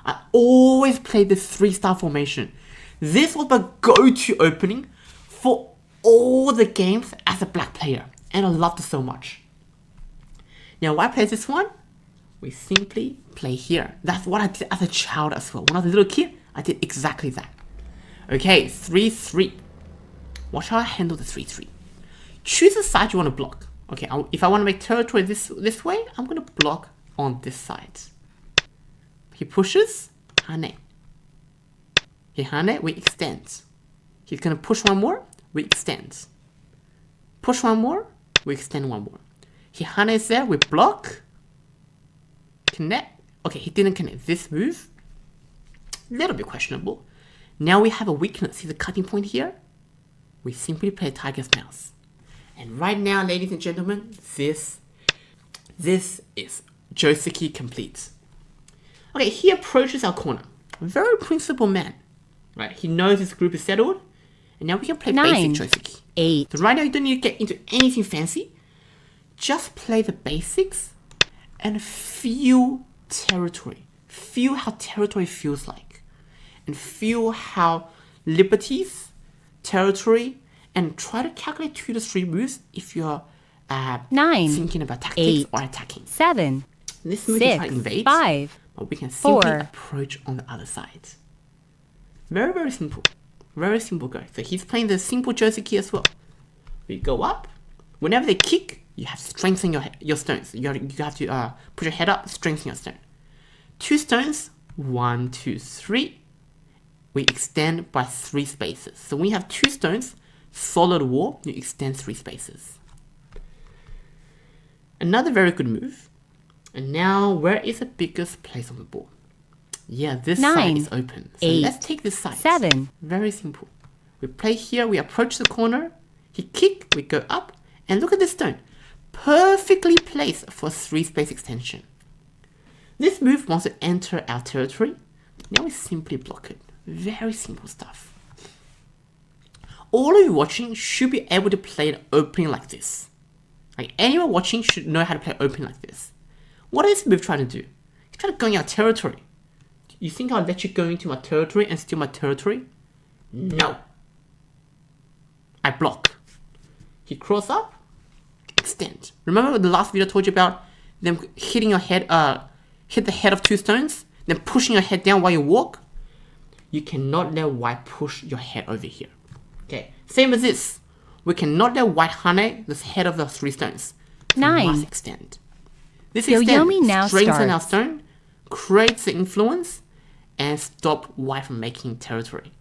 I always play this 3-star formation. This was my go-to opening for all the games as a black player, and I loved it so much. Now, why play this one? We simply play here. That's what I did as a child as well. When I was a little kid, I did exactly that. Okay, 3-3. Watch how I handle the 3-3. Choose the side you want to block. Okay, if I want to make territory this way, I'm going to block on this side. He pushes, hane. He hane, we extend. He's going to push one more, we extend. Push one more, we extend one more. He hane is there, we block. Connect. Okay, he didn't connect. This move, a little bit questionable. Now we have a weakness. See the cutting point here? We simply play tiger's mouse. And right now, ladies and gentlemen, this is joseki complete. Okay, he approaches our corner. Very principled man. Right, he knows his group is settled. And now we can play 9, basic joseki. 8. So right now you don't need to get into anything fancy. Just play the basics and feel territory. Feel how territory feels like. And feel how liberties, territory, and try to calculate 2 to 3 moves if you're 9, thinking about tactics 8, or attacking. 7, This move 6, is like invade, 5, but we can simply 4. approach on the other side. Very, very simple. Very simple go. So he's playing the simple joseki as well. We go up. Whenever they kick, you have to strengthen your stones. You have to put your head up, strengthen your stone. 2 stones, 1, 2, 3. We extend by 3 spaces. So when you have 2 stones, solid wall, you extend 3 spaces. Another very good move. And now, where is the biggest place on the board? Yeah, this 9, side is open. So 8, let's take this side. 7. Very simple. We play here, we approach the corner. He kick, we go up. And look at this stone. Perfectly placed for 3 space extension. This move wants to enter our territory. Now we simply block it. Very simple stuff. All of you watching should be able to play an opening like this. Like anyone watching should know how to play opening like this. What is this move trying to do? He's trying to go in our territory. You think I'll let you go into my territory and steal my territory? No. I block. He crawls up, extend. Remember the last video I told you about them hitting your head, hit the head of 2 stones, then pushing your head down while you walk? You cannot let white push your head over here. Okay, same as this. We cannot let white hane this head of the 3 stones. So 9. We must extend. This Yoyomi extend now strengthens our starts. stone, creates the influence, and stop white from making territory.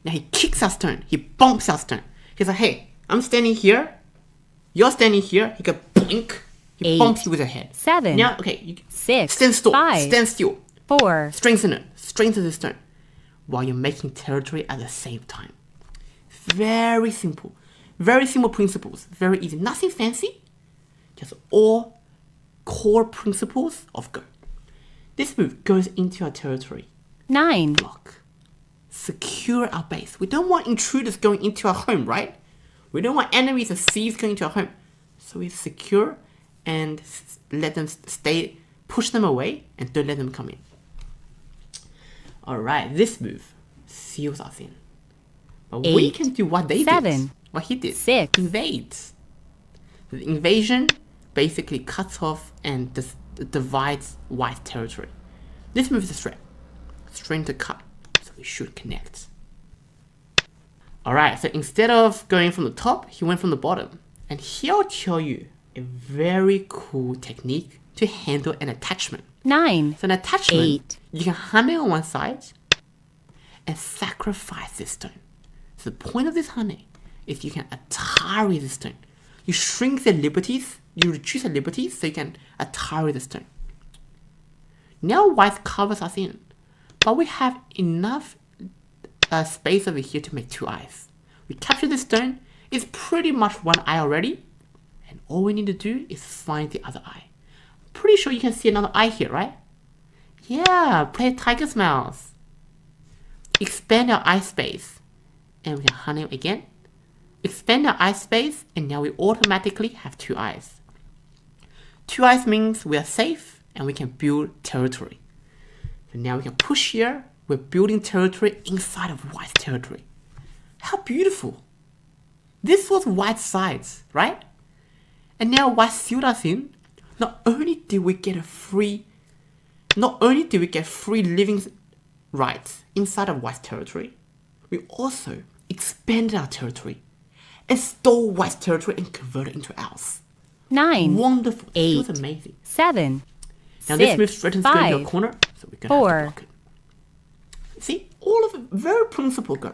Now he kicks our stone. He bumps our stone. He's like, hey, I'm standing here. You're standing here. He goes blink. He 8, bumps you with your head. 7, Now, okay, you 6, stand still. 5, Stand still. 4. Strengthen it. Strengthen the stone. While you're making territory at the same time. Very simple. Very simple principles. Very easy. Nothing fancy. Just all core principles of Go. This move goes into our territory. 9, Block. Secure our base. We don't want intruders going into our home, right? We don't want enemies or thieves going into our home. So we secure and let them stay, push them away and don't let them come in. Alright, this move seals us in. But we 8, can do what they 7, did. What he did. 6. Invade. The invasion basically cuts off and divides white territory. This move is a threat. String to cut. So we should connect. Alright, so instead of going from the top, he went from the bottom. And here I'll tell you a very cool technique to handle an attachment. 9, So an attachment, 8. you can hane on one side and sacrifice this stone. So the point of this hane is you can atari this stone. You shrink the liberties, you reduce the liberties so you can atari the stone. Now white covers us in, but we have enough space over here to make 2 eyes. We capture the stone, it's pretty much 1 eye already, and all we need to do is find the other eye. Pretty sure you can see another eye here, right? Yeah, play tiger's mouse. Expand our eye space, and we can hane again. Expand our eye space, and now we automatically have 2 eyes. 2 eyes means we are safe, and we can build territory. So now we can push here. We're building territory inside of white's territory. How beautiful. This was white's sides, right? And now white sealed us in. Not only did we get free living rights inside of white's territory, we also expanded our territory and stole white's territory and converted it into ours. 9, Wonderful. 8, It was amazing. 7, Now 6, this move threatens to go into 5, a corner, so we're going to 4. have to block it. See, all of it, very principle go.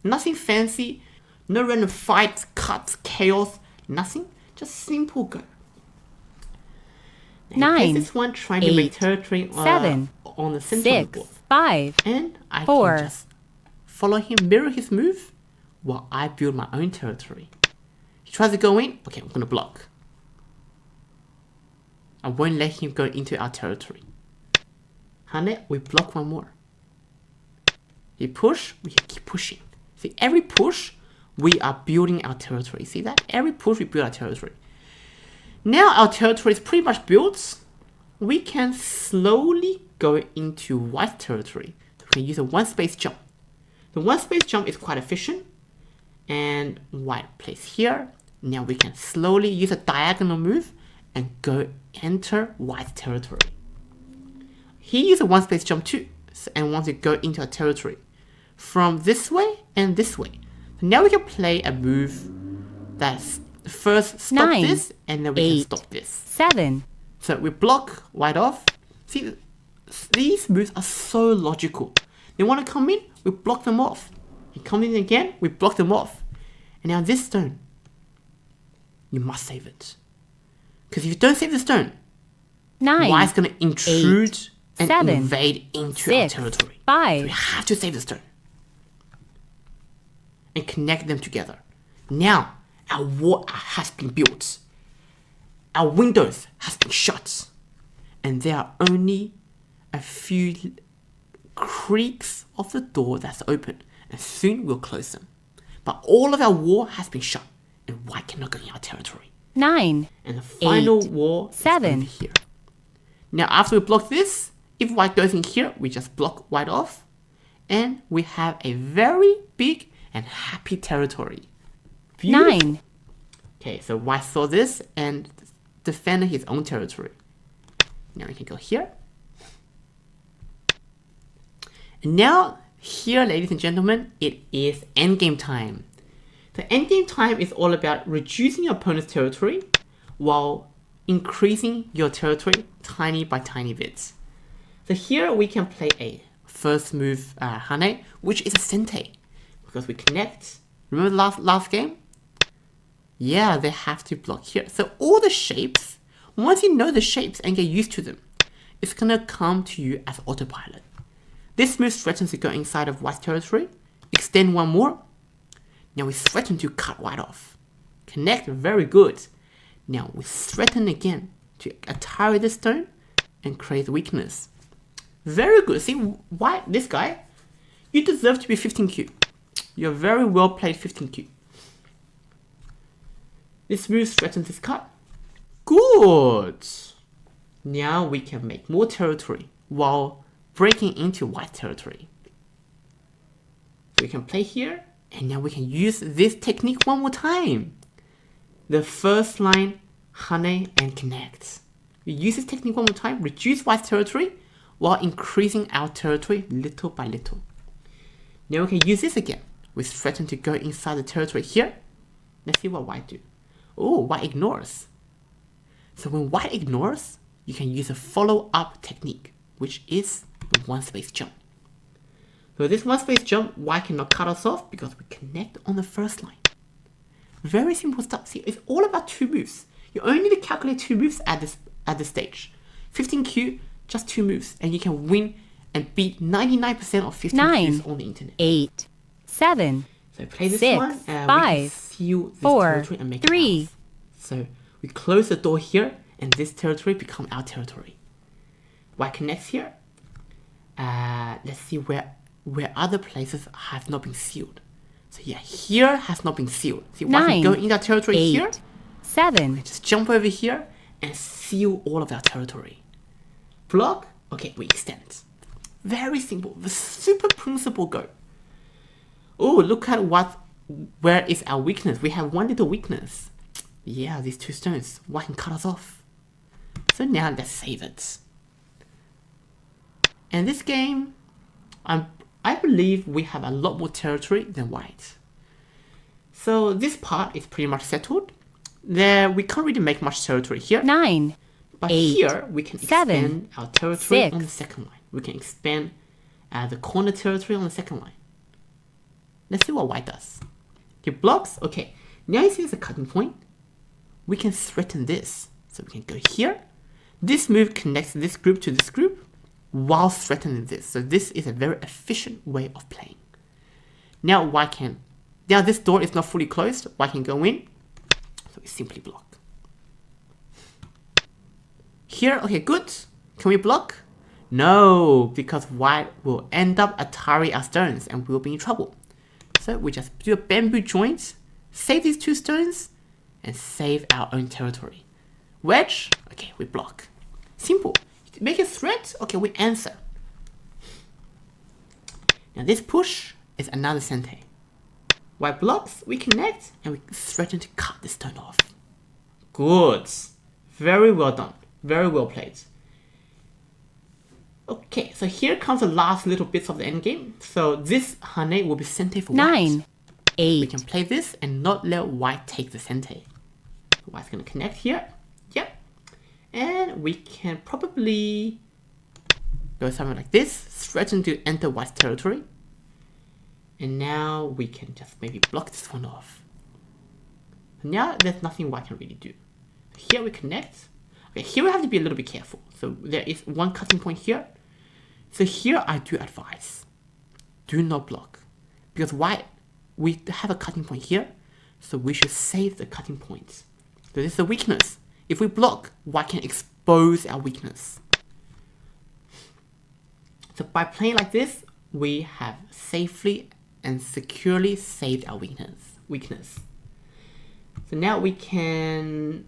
Nothing fancy, no random fights, cuts, chaos, nothing. Just simple go. Now, 9, this one trying to make 8, territory 7, on the center of 6, the board. 5, And I 4. can just follow him, mirror his move, while I build my own territory. He tries to go in, okay, I'm going to block. I won't let him go into our territory. Hane, we block one more. He push, we keep pushing. See, every push, we are building our territory. See that? Every push, we build our territory. Now our territory is pretty much built. We can slowly go into white territory. So we can use a one space jump. The one space jump is quite efficient. And white plays here. Now we can slowly use a diagonal move and go enter white territory. He used a one space jump too and wants to go into a territory from this way and this way. So now we can play a move that's first stop 9, this and then we 8, can stop this. 7, So we block white off. See, these moves are so logical. They want to come in, we block them off. He comes in again, we block them off. And now this stone, you must save it. Because if you don't save the stone, 9, white's going to intrude 8, and 7, invade into our 6, territory. 5. So we have to save the stone. And connect them together. Now, our wall has been built. Our windows has been shut. And there are only a few creaks of the door that's open. And soon we'll close them. But all of our wall has been shut. And white cannot go in our territory. 9, And the final 8, wall 7. is over here. Now after we block this, if white goes in here, we just block white off. And we have a very big and happy territory. Beautiful. 9, Okay, so white saw this and defended his own territory. Now we can go here. And now, here, ladies and gentlemen, it is endgame time. The endgame time is all about reducing your opponent's territory while increasing your territory tiny by tiny bits. So here we can play a first move Hane, which is a Sentei. Because we connect. Remember the last game? Yeah, they have to block here. So all the shapes, once you know the shapes and get used to them, it's gonna come to you as autopilot. This move threatens to go inside of white's territory. Extend one more. Now we threaten to cut white off. Connect, very good. Now we threaten again to attire the stone and create weakness. Very good. See, white, this guy, you deserve to be 15Q. You're very well played 15Q. This move threatens this cut. Good. Now we can make more territory while breaking into white territory. So we can play here, and now we can use this technique one more time. The first line, Hane and connect. We use this technique one more time, reduce white's territory while increasing our territory little by little. Now we can use this again. We threaten to go inside the territory here. Let's see what white do. Oh, white ignores. So when white ignores, you can use a follow-up technique, which is the one space jump. So this one space jump, white cannot cut us off because we connect on the first line. Very simple stuff. See, it's all about two moves. You only need to calculate two moves at this stage. 15Q, just two moves, and you can win and beat 99% of 15Qs on the internet. 8, 7, So play this 6, one, and 5, we can seal this 4, territory and make 3. it ours. So we close the door here, and this territory become our territory. White connects here. Let's see where other places have not been sealed. So yeah, here has not been sealed. See, white can 9, go in that territory 8, here. 7, Just jump over here and seal all of our territory. Block. Okay, we extend. Very simple. The super principle go. Oh, look at where is our weakness. We have one little weakness. Yeah, these 2 stones. White can cut us off. So now let's save it. And this game, I believe we have a lot more territory than white. So this part is pretty much settled. There, we can't really make much territory here. 9, But 8, here, we can 7, expand our territory 6. on the second line. We can expand the corner territory on the second line. Let's see what white does. He blocks. Okay, now you see there's a cutting point. We can threaten this. So we can go here. This move connects this group to this group while threatening this. So this is a very efficient way of playing. Now white can... Now this door is not fully closed. White can go in. So we simply block. Here, okay, good. Can we block? No, because white will end up Atari our stones and we'll be in trouble. So we just do a bamboo joint, save these 2 stones, and save our own territory. Wedge, okay, we block. Simple. Make a threat, okay, we answer. Now this push is another sente. White blocks, we connect, and we threaten to cut the stone off. Good. Very well done. Very well played. Okay, so here comes the last little bits of the endgame. So this hane will be sente for 9, white. We 8, can play this and not let white take the sente. White's going to connect here. Yep. And we can probably go something like this. Threaten to enter white's territory. And now we can just maybe block this one off. Now there's nothing white can really do. Here we connect. Okay, here we have to be a little bit careful. So there is one cutting point here. So here I do advise, do not block. Because white, we have a cutting point here. So we should save the cutting points. So this is a weakness. If we block, white can expose our weakness. So by playing like this, we have safely and securely saved our weakness. So now we can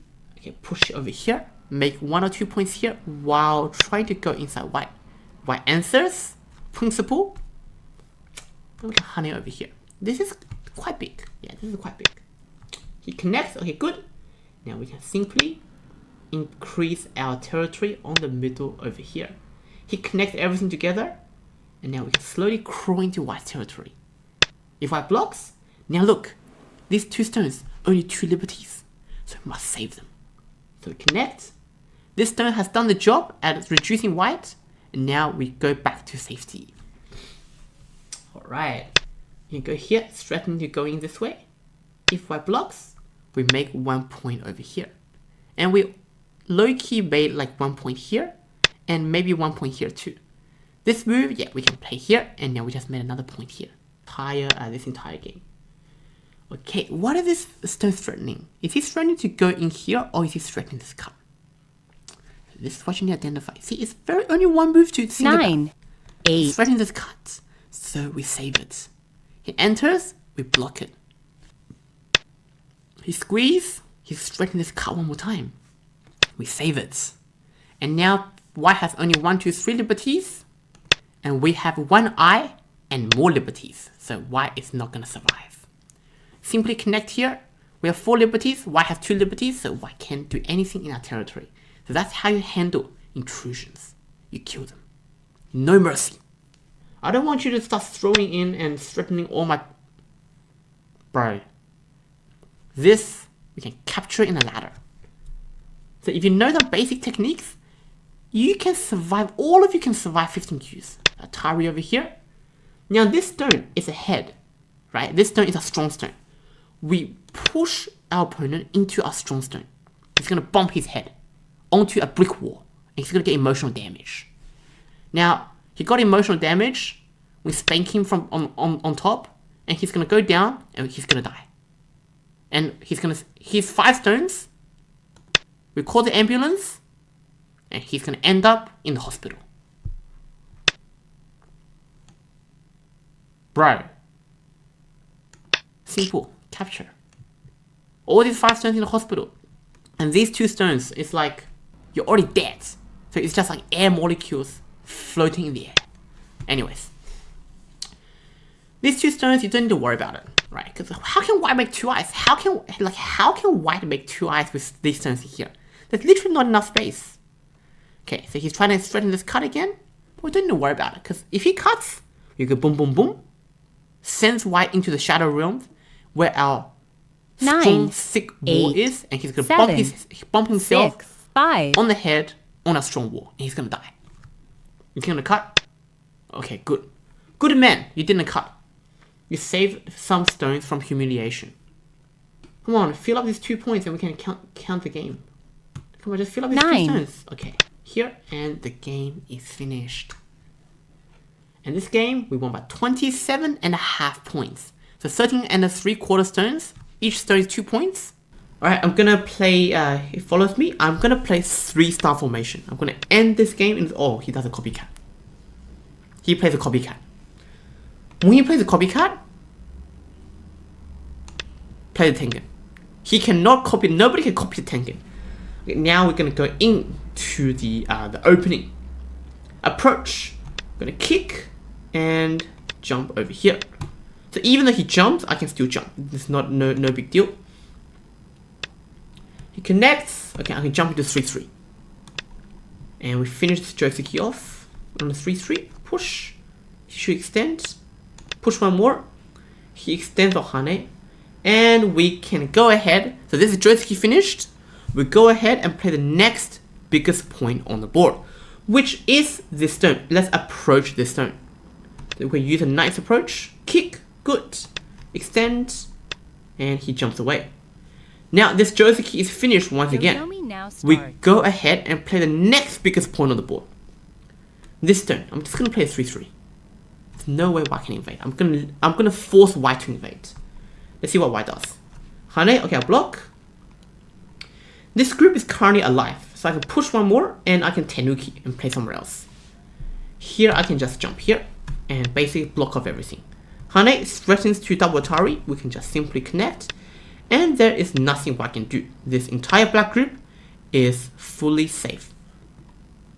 push it over here, make 1 or 2 points here while trying to go inside white. White answers, principle, and we can hane it over here. This is quite big. Yeah, this is quite big. He connects, okay, good. Now we can simply increase our territory on the middle over here. He connects everything together, and now we can slowly crawl into white territory. If white blocks, now look, these 2 stones, only 2 liberties, so we must save them. So we connect. This stone has done the job at reducing white, and now we go back to safety. Alright, you can go here, threaten to go in this way. If white blocks, we make 1 point over here. And we low-key made like 1 point here, and maybe 1 point here too. This move, yeah, we can play here, and now we just made another point here. This entire game. Okay, what is this stone threatening? Is he threatening to go in here, or is he threatening this cut? This is what you need to identify. See, it's only 1 move to think 9, about. 8. He's threatening this cut, so we save it. He enters, we block it. He squeeze, he's threatening this cut 1 more time. We save it. And now white has only 1, 2, 3 liberties, and we have 1 eye and more liberties, so white is not gonna survive. Simply connect here. We have 4 liberties, white has 2 liberties, so white can't do anything in our territory. So that's how you handle intrusions. You kill them. No mercy. I don't want you to start throwing in and threatening all my... Bro. This, we can capture in a ladder. So if you know the basic techniques, you can survive, all of you can survive 15 Qs. Atari over here. Now this stone is a head, right? This stone is a strong stone. We push our opponent into our strong stone. He's gonna bump his head onto a brick wall, and he's gonna get emotional damage. Now, he got emotional damage, we spank him from on top, and he's gonna go down, and he's gonna die. And he's 5 stones, we call the ambulance, and he's gonna end up in the hospital. Bro. Simple, capture. All these 5 stones in the hospital. And these 2 stones, it's like, you're already dead. So it's just like air molecules floating in the air. Anyways. These 2 stones, you don't need to worry about it, right? Because how can white make 2 eyes? How can white make 2 eyes with these stones here? There's literally not enough space. Okay, so he's trying to threaten this cut again. But we don't need to worry about it, because if he cuts, you go boom, boom, boom. Sends white into the shadow realm, where our 9, strong, thick wall 8, is, and he's going to bump himself 6, 5. on the head on a strong wall, and he's going to die. You're going to cut? Okay, good. Good man, you didn't cut. You saved some stones from humiliation. Come on, fill up these 2 points and we can count the game. Come on, just fill up these 2 9. stones. Okay, here, and the game is finished. And this game, we won by 27.5 points. So 13.75 stones. Each stone is 2 points. Alright, I'm gonna play, it follows me. I'm gonna play 3-star formation. I'm gonna end this game in, oh, he does a copycat. He plays a copycat. When he plays a copycat, play the Tengen. He cannot copy, nobody can copy the Tengen. Okay, now we're gonna go into the opening. Approach. I'm gonna kick and jump over here. So even though he jumps, I can still jump. It's not no big deal. He connects. Okay, I can jump into 3-3. And we finish this joseki off on the 3-3. Push. He should extend. Push one more. He extends Ohane. And we can go ahead. So this is joseki finished. We go ahead and play the next biggest point on the board, which is this stone. Let's approach this stone. So we can use a nice approach. Kick. Good. Extend. And he jumps away. Now this joseki is finished once again. We go ahead and play the next biggest point on the board. This stone. I'm just gonna play a 3-3. There's no way white can invade. I'm gonna force white to invade. Let's see what white does. Hane, okay, I'll block. This group is currently alive, so I can push one more and I can tenuki and play somewhere else. Here I can just jump here and basically block off everything. Hane threatens to double Atari, we can just simply connect, and there is nothing white can do. This entire black group is fully safe.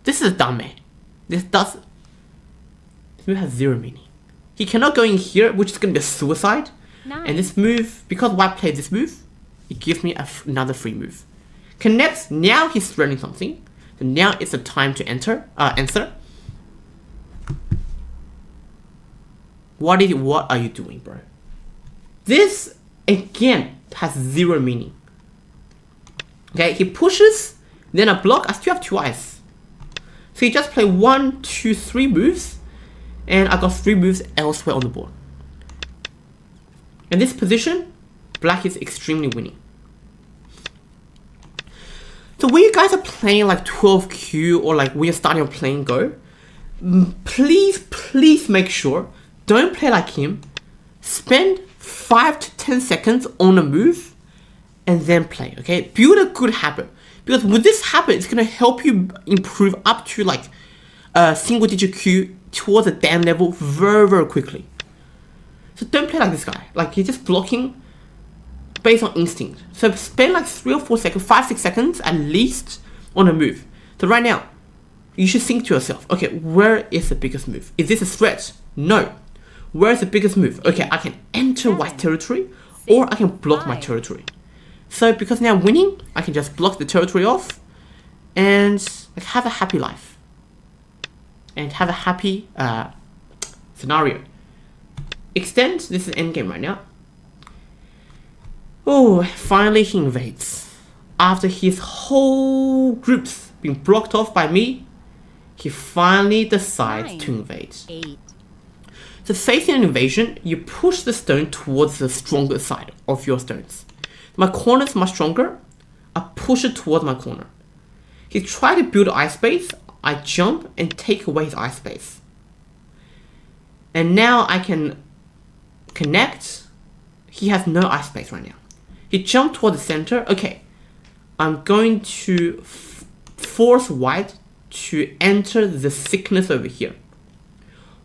This is a dame. This move has 0 meaning. He cannot go in here, which is going to be a suicide. 9. And this move, because white played this move, it gives me another free move. Connects, now he's threatening something. So now it's the time to answer. What are you doing, bro? This, again, has 0 meaning. Okay, he pushes, then I block, I still have 2 eyes. So he just play 1, 2, 3 moves, and I got 3 moves elsewhere on the board. In this position, black is extremely winning. So when you guys are playing like 12Q or like when you're starting playing Go, please make sure, don't play like him. Spend 5 to 10 seconds on a move and then play, okay? Build a good habit. Because with this habit, it's going to help you improve up to like a single digit Q towards a Dan level very quickly. So don't play like this guy. Like you're just blocking based on instinct. So spend like 3 or 4 seconds, 5, 6 seconds at least on a move. So right now, you should think to yourself, okay, where is the biggest move? Is this a threat? No. Where is the biggest move? Okay, I can enter white territory or I can block my territory. So because now I'm winning, I can just block the territory off and like have a happy life. And have a happy scenario. Extend, this is endgame right now. Oh, finally he invades. After his whole group's been blocked off by me, he finally decides 9, to invade. 8. So facing an invasion, you push the stone towards the stronger side of your stones. My corner is much stronger, I push it towards my corner. He tried to build eye space, I jump and take away his eye space. And now I can connect. He has no eye space right now. He jumped toward the center. Okay, I'm going to force white to enter the thickness over here.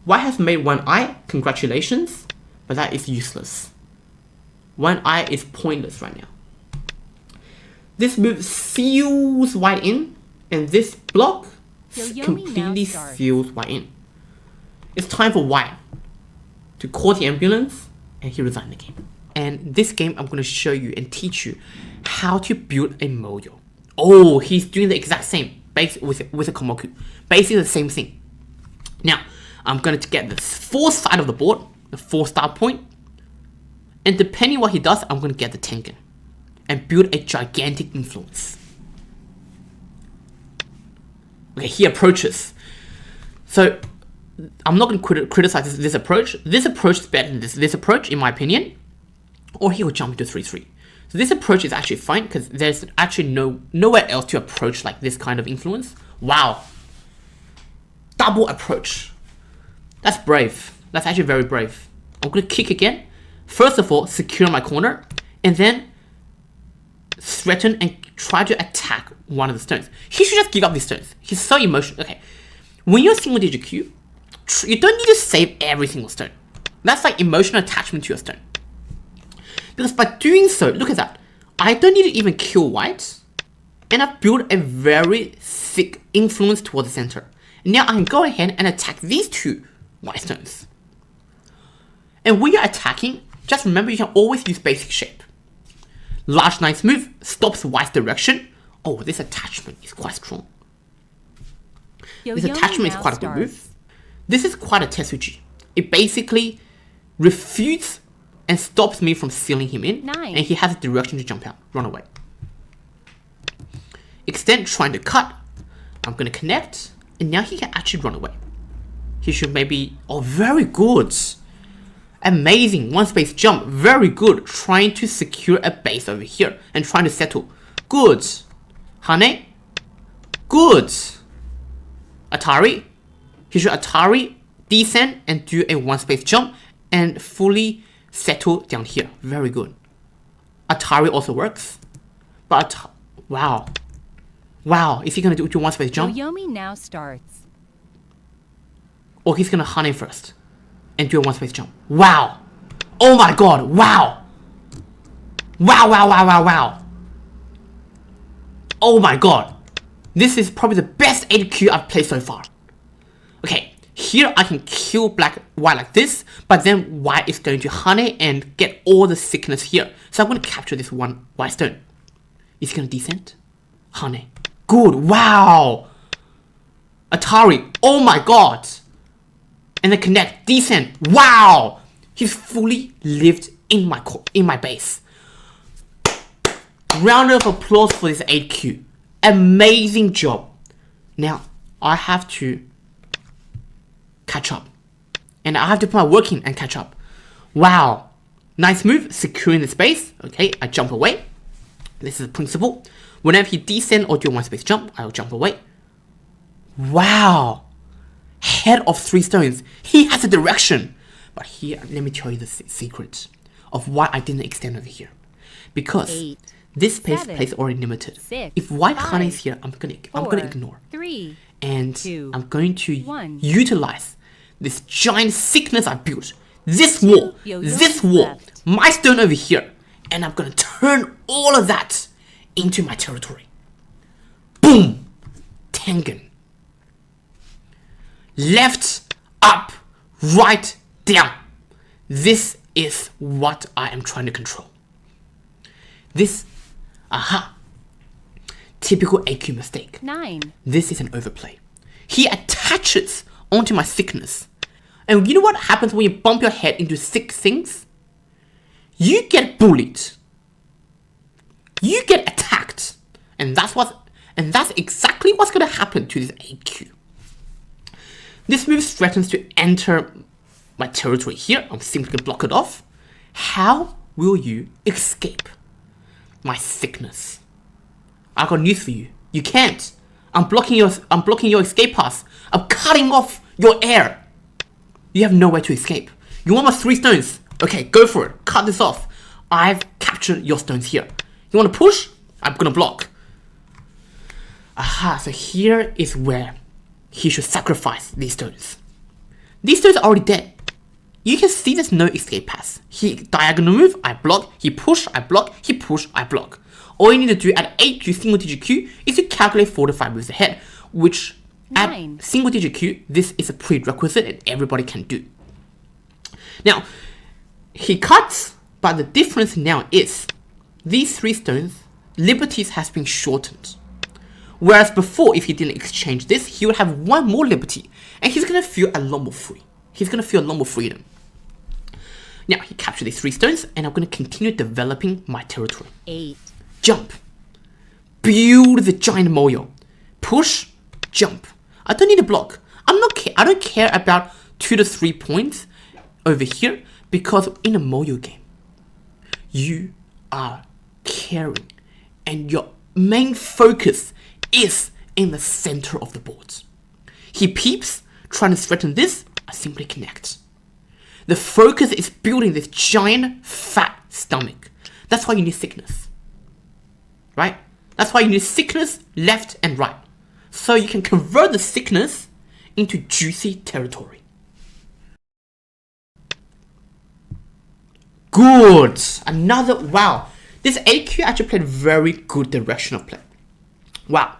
White has made 1 eye, congratulations, but that is useless. 1 eye is pointless right now. This move seals white in, and this block completely seals white in. it's time for White to call the ambulance, and he resigned the game. And this game, I'm going to show you and teach you how to build a moyo. Oh, he's doing the exact same with a komoku. Basically the same thing. Now, I'm going to get the 4th side of the board, the 4th start point. And depending what he does, I'm going to get the tengen. And build a gigantic influence. Okay, he approaches. So, I'm not going to criticize this approach. This approach is better than this approach, in my opinion. Or he will jump into 3-3. So this approach is actually fine because there's actually nowhere else to approach like this kind of influence. Wow. Double approach. That's brave. That's actually very brave. I'm going to kick again. First of all, secure my corner. And then threaten and try to attack one of the stones. He should just give up these stones. He's so emotional. Okay. When you're single digit Q, you don't need to save every single stone. That's like emotional attachment to your stone. Because by doing so, look at that. I don't need to even kill White. And I've built a very thick influence towards the center. Now I can go ahead and attack these 2 White stones. And when you're attacking, just remember you can always use basic shape. Large Knight's move stops White's direction. Oh, this attachment is quite strong. This attachment is quite a good move. This is quite a Tetsuji. It basically refutes and stops me from sealing him in, and he has a direction to jump out, run away. Extend, trying to cut. I'm going to connect, and now he can actually run away. He should maybe, oh, very good. Amazing, 1 space jump, very good. Trying to secure a base over here, and trying to settle. Good. Hane, good. Atari, he should Atari, descend, and do a 1 space jump, and fully settle down here. Very good. Atari also works. But, wow. Wow, is he going to do 1 space jump? Yoyomi now starts. Or he's going to Hane first. And do a 1 space jump. Wow. Oh my god, wow. Wow, wow, wow, wow, wow. Oh my god. This is probably the best 8Q I've played so far. Okay. Here I can kill White like this, but then White is going to Hane and get all the sickness here. So I'm going to capture this 1 White stone. Is he going to descend? Hane. Good. Wow. Atari. Oh my god. And then connect. Descend. Wow. He's fully lived in my base. Round of applause for this 8Q. Amazing job. Now, I have to catch up. And I have to put my work in and catch up. Wow. Nice move, securing the space. Okay, I jump away. This is the principle. Whenever he descend or do a 1 space jump, I'll jump away. Wow. Head of 3 stones. He has a direction. But here, let me tell you the secret of why I didn't extend over here. Because this space is already limited. If White Hane is here, I'm gonna ignore. 3, and 2, I'm going to 1. utilize this giant sickness I built. This wall, my stone over here, and I'm gonna turn all of that into my territory. Boom! Tengen. Left, up, right, down. This is what I am trying to control. This, typical AQ mistake. 9. This is an overplay. He attaches onto my sickness. And you know what happens when you bump your head into sick things? You get bullied. You get attacked. And that's exactly what's gonna happen to this AQ. This move threatens to enter my territory here. I'm simply gonna block it off. How will you escape my sickness? I got news for you. You can't. I'm blocking your escape path. I'm cutting off your air. You have nowhere to escape. You want my 3 stones? Okay, go for it. Cut this off. I've captured your stones here. You want to push? I'm gonna block. So here is where he should sacrifice these stones. These stones are already dead. You can see there's no escape path. He diagonal move, I block. He push, I block. He push, I block. All you need to do at 8Q single digit Q is to calculate 4 to 5 moves ahead, which 9. At single digit Q, this is a prerequisite and everybody can do. Now, he cuts, but the difference now is these 3 stones, liberties has been shortened. Whereas before, if he didn't exchange this, he would have 1 more liberty and he's going to feel a lot more free. He's going to feel a lot more freedom. Now, he captured these 3 stones and I'm going to continue developing my territory. 8. Jump. Build the giant moyo. Push, jump. I don't need a block. I don't care about 2 to 3 points over here because in a moyo game, you are caring and your main focus is in the center of the board. He peeps, trying to threaten this, I simply connect. The focus is building this giant fat stomach. That's why you need thickness. Right? That's why you need thickness left and right. So you can convert the thickness into juicy territory. Good. Another, wow. This AQ actually played very good direction of play. Wow.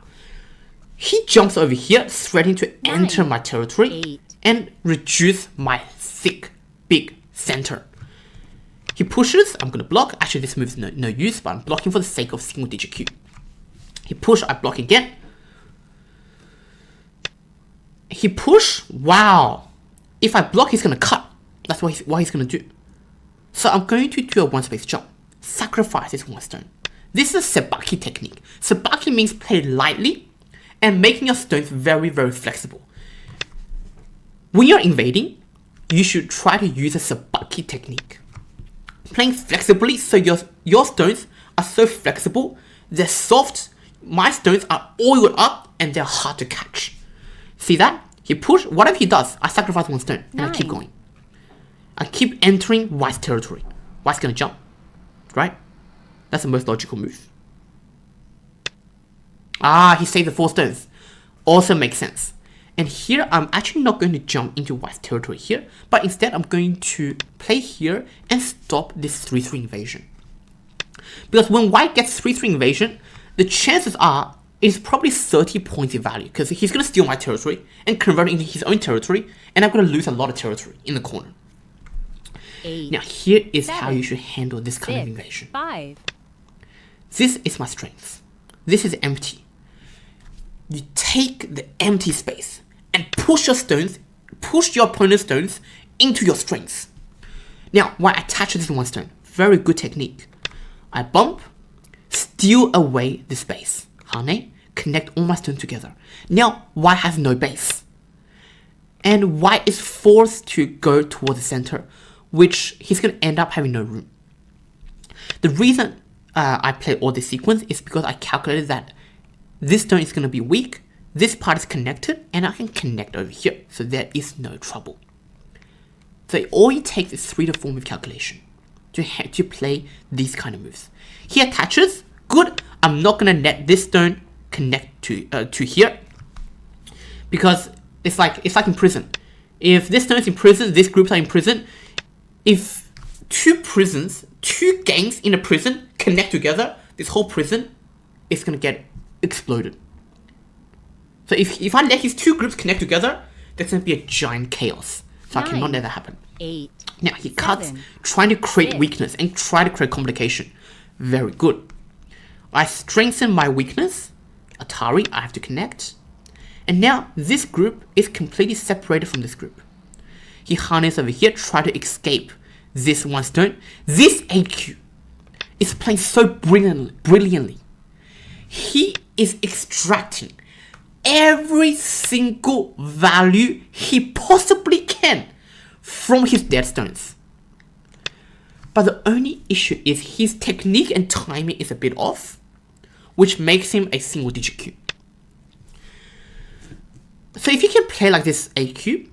He jumps over here, threatening to enter my territory 8. and reduce my thick, big center. He pushes, I'm going to block. Actually, this move is no use, but I'm blocking for the sake of single digit Q. He push, I block again. He push, wow. If I block, he's going to cut. That's what he's going to do. So I'm going to do a 1 space jump. Sacrifice this 1 stone. This is a sabaki technique. Sabaki means play lightly and making your stones very, very flexible. When you're invading, you should try to use a sabaki technique. Playing flexibly so your stones are so flexible, they're soft. My stones are oiled up and they're hard to catch. See that? He push, whatever he does, I sacrifice 1 stone and I keep going. I keep entering white's territory. White's gonna jump, right? That's the most logical move. Ah, he saved the 4 stones. Also makes sense. And here, I'm actually not going to jump into white's territory here, but instead I'm going to play here and stop this 3-3 invasion. Because when white gets 3-3 invasion, the chances are it's probably 30 points in value because he's going to steal my territory and convert it into his own territory, and I'm going to lose a lot of territory in the corner. 8. Now here is 7. how you should handle this kind of 6. invasion. 5. This is my strength. This is empty. You take the empty space and push your opponent's stones into your strengths. Now, while I attach this 1 stone, very good technique. I bump, steal away the space. Hane, connect all my stones together. Now, white has no base. And white is forced to go towards the center, which he's going to end up having no room. The reason I play all this sequence is because I calculated that this stone is going to be weak, this part is connected, and I can connect over here, so there is no trouble. So all it takes is 3 to 4 move calculation to play these kind of moves. He attaches, good. I'm not going to let this stone connect to here, because it's like in prison. If this stone is in prison, these groups are in prison. If 2 gangs in a prison connect together, this whole prison is going to get exploded. So if I let his 2 groups connect together, there's going to be a giant chaos. So 9. I cannot let that happen. 8. Now he cuts, 7. trying to create 6. weakness and try to create complication. Very good. I strengthen my weakness. Atari, I have to connect. And now this group is completely separated from this group. He harnesses over here, try to escape this 1 stone. This AQ is playing so brilliantly. He is extracting every single value he possibly can from his dead stones. But the only issue is his technique and timing is a bit off, which makes him a single digit Q. So if you can play like this AQ,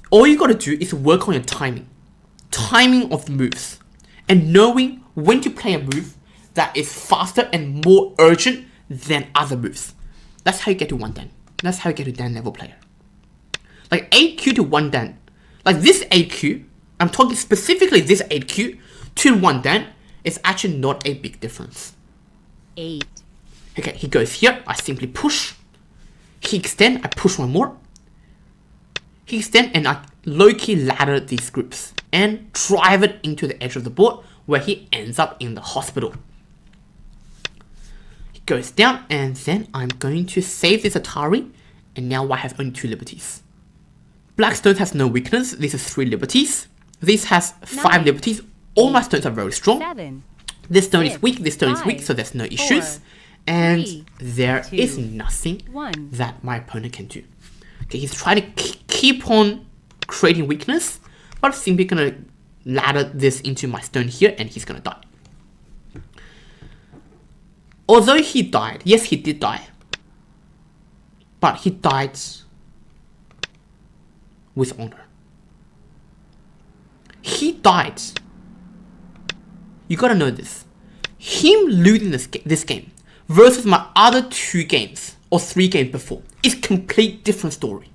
all you gotta do is work on your timing of the moves, and knowing when to play a move that is faster and more urgent than other moves. That's how you get to 1 dan. That's how you get to dan level player. Like 8Q to 1 dan. Like this 8Q, I'm talking specifically this 8Q to 1 dan, is actually not a big difference. 8. Okay, he goes here, I simply push. He extend, I push one more. He extend and I low-key ladder these groups and drive it into the edge of the board where he ends up in the hospital. He goes down and then I'm going to save this Atari and now I have only 2 liberties. Black stone has no weakness, this is 3 liberties. This has 5 liberties, all my stones are very strong. 7, This stone is 6, weak, this stone is weak, 5, so there's no issues. 4, And 3, there 2, is nothing 1. that my opponent can do. Okay, he's trying to keep on creating weakness, but I'm simply gonna ladder this into my stone here and he's gonna die. Although he died, yes he did die, but he died with honor. He died. You gotta know this. Him losing this game versus my other 2 games or 3 games before is complete different story.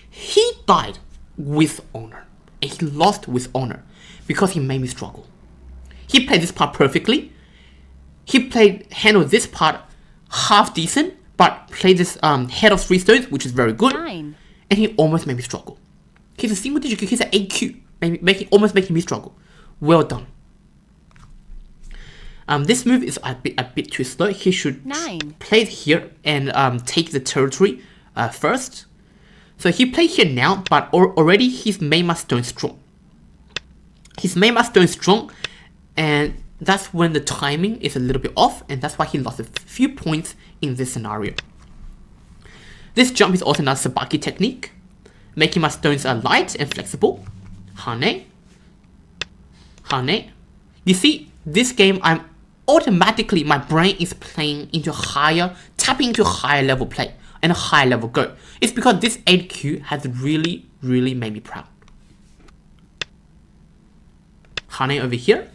He died with honor and he lost with honor because he made me struggle. He played this part perfectly. He handled this part half decent, but played this head of 3 stones, which is very good. 9. And he almost made me struggle. He's a single digit Q, he's an 8Q, almost making me struggle. Well done. This move is a bit too slow. He should 9. play it here and take the territory first. So he played here now, but already he's made my stone strong. He's made my stone strong, and that's when the timing is a little bit off, and that's why he lost a few points in this scenario. This jump is also another sabaki technique, making my stones light and flexible. Hane. Hane. You see, this game, automatically my brain is playing into tapping into higher level play and a higher level go. It's because this 8Q has really, really made me proud. Hane over here.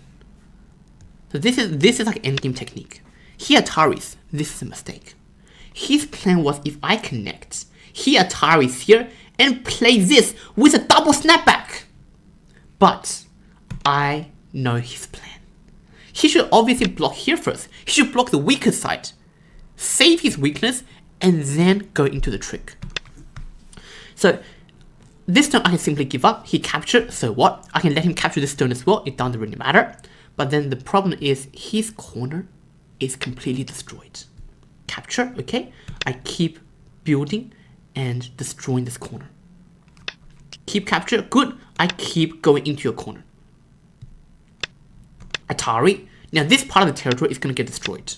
So this is like endgame technique. He Ataris, this is a mistake. His plan was if I connect, he Ataris here and play this with a double snapback. But I know his plan. He should obviously block here first. He should block the weaker side, save his weakness, and then go into the trick. So this turn I can simply give up. He captured, so what? I can let him capture this stone as well. It doesn't really matter. But then the problem is his corner is completely destroyed. Capture, okay? I keep building and destroying this corner. Keep capture, good. I keep going into your corner. Atari. Now this part of the territory is going to get destroyed.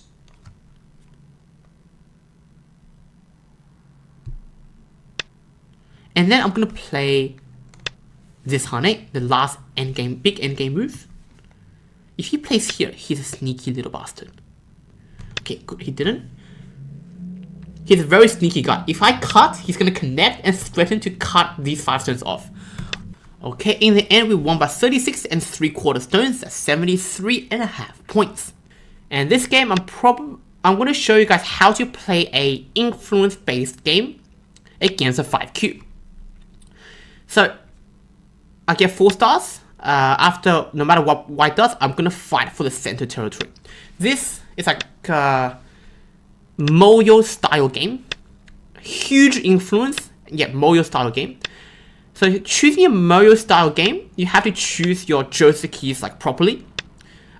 And then I'm going to play this Hane, the last endgame, big endgame move. If he plays here, he's a sneaky little bastard. Okay, good, he didn't. He's a very sneaky guy. If I cut, he's going to connect and threaten to cut these 5 stones off. Okay, in the end, we won by 36 3/4 stones. That's 73.5 points. And this game, I'm going to show you guys how to play a influence-based game against a 5Q. So, I get 4 stars. After, no matter what white does, I'm going to fight for the center territory. This is like a moyo style game. Huge influence, yeah, moyo style game. So choosing a moyo style game, you have to choose your josekis like properly.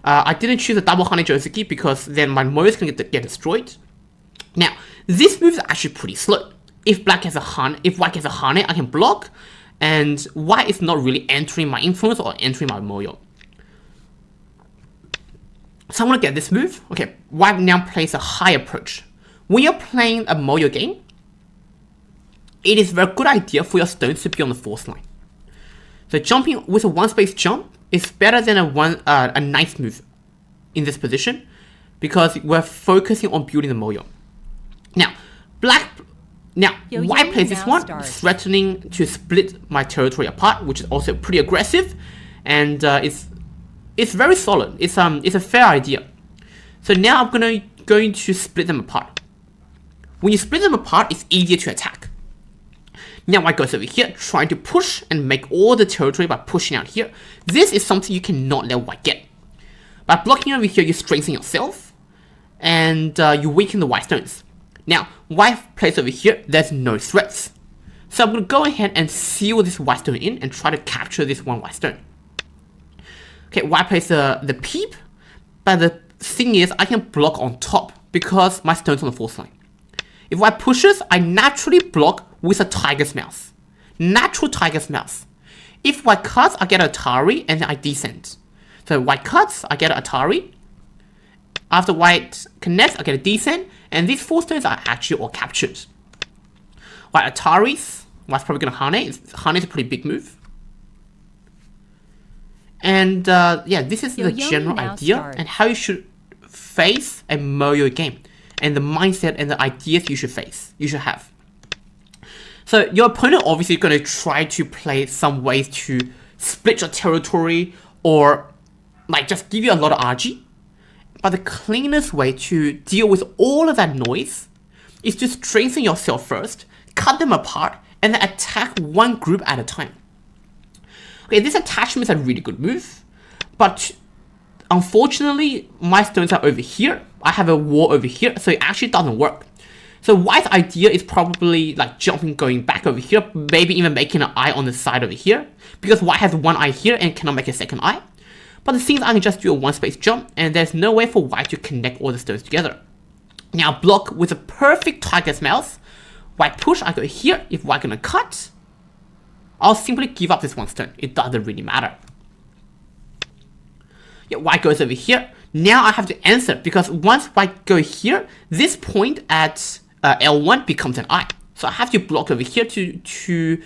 I didn't choose a double Hane joseki because then my moyo is going to get destroyed. Now, this move is actually pretty slow. If white gets a Hane, I can block, and white is not really entering my influence or entering my moyo. So I'm going to get this move. Okay, white now plays a high approach. When you're playing a moyo game, it is a very good idea for your stones to be on the 4th line. So jumping with a 1-space jump is better than a nice move in this position because we're focusing on building the moyo. Now, white plays this one, threatening to split my territory apart, which is also pretty aggressive, and it's very solid. It's a fair idea. So now I'm going to split them apart. When you split them apart, it's easier to attack. Now white goes over here, trying to push and make all the territory by pushing out here. This is something you cannot let white get. By blocking over here, you strengthen yourself, and you weaken the white stones. Now, white plays over here, there's no threats. So I'm going to go ahead and seal this white stone in and try to capture this one white stone. Okay, white plays the peep, but the thing is I can block on top because my stone's on the 4th line. If white pushes, I naturally block with a tiger's mouse. Natural tiger's mouse. If white cuts, I get Atari and then I descend. So white cuts, I get Atari. After white connects, I get a descent, and these 4 stones are actually all captured. White Ataris, white's probably going to Hane. Hane is a pretty big move. And yeah, this is the general idea and how you should face a moyo game, and the mindset and the ideas you should have. So your opponent obviously is going to try to play some ways to split your territory or like just give you a lot of RG. But the cleanest way to deal with all of that noise is to strengthen yourself first, cut them apart, and then attack one group at a time. Okay, this attachment is a really good move, but unfortunately, my stones are over here. I have a wall over here, so it actually doesn't work. So white's idea is probably like jumping, going back over here, maybe even making an eye on the side over here, because white has one eye here and cannot make a second eye. But the thing is, I can just do a 1-space jump, and there's no way for white to connect all the stones together. Now block with a perfect tiger's mouse. White push, I go here. If white gonna cut, I'll simply give up this 1 stone. It doesn't really matter. Yeah, white goes over here. Now I have to answer, because once white go here, this point at L1 becomes an eye. So I have to block over here to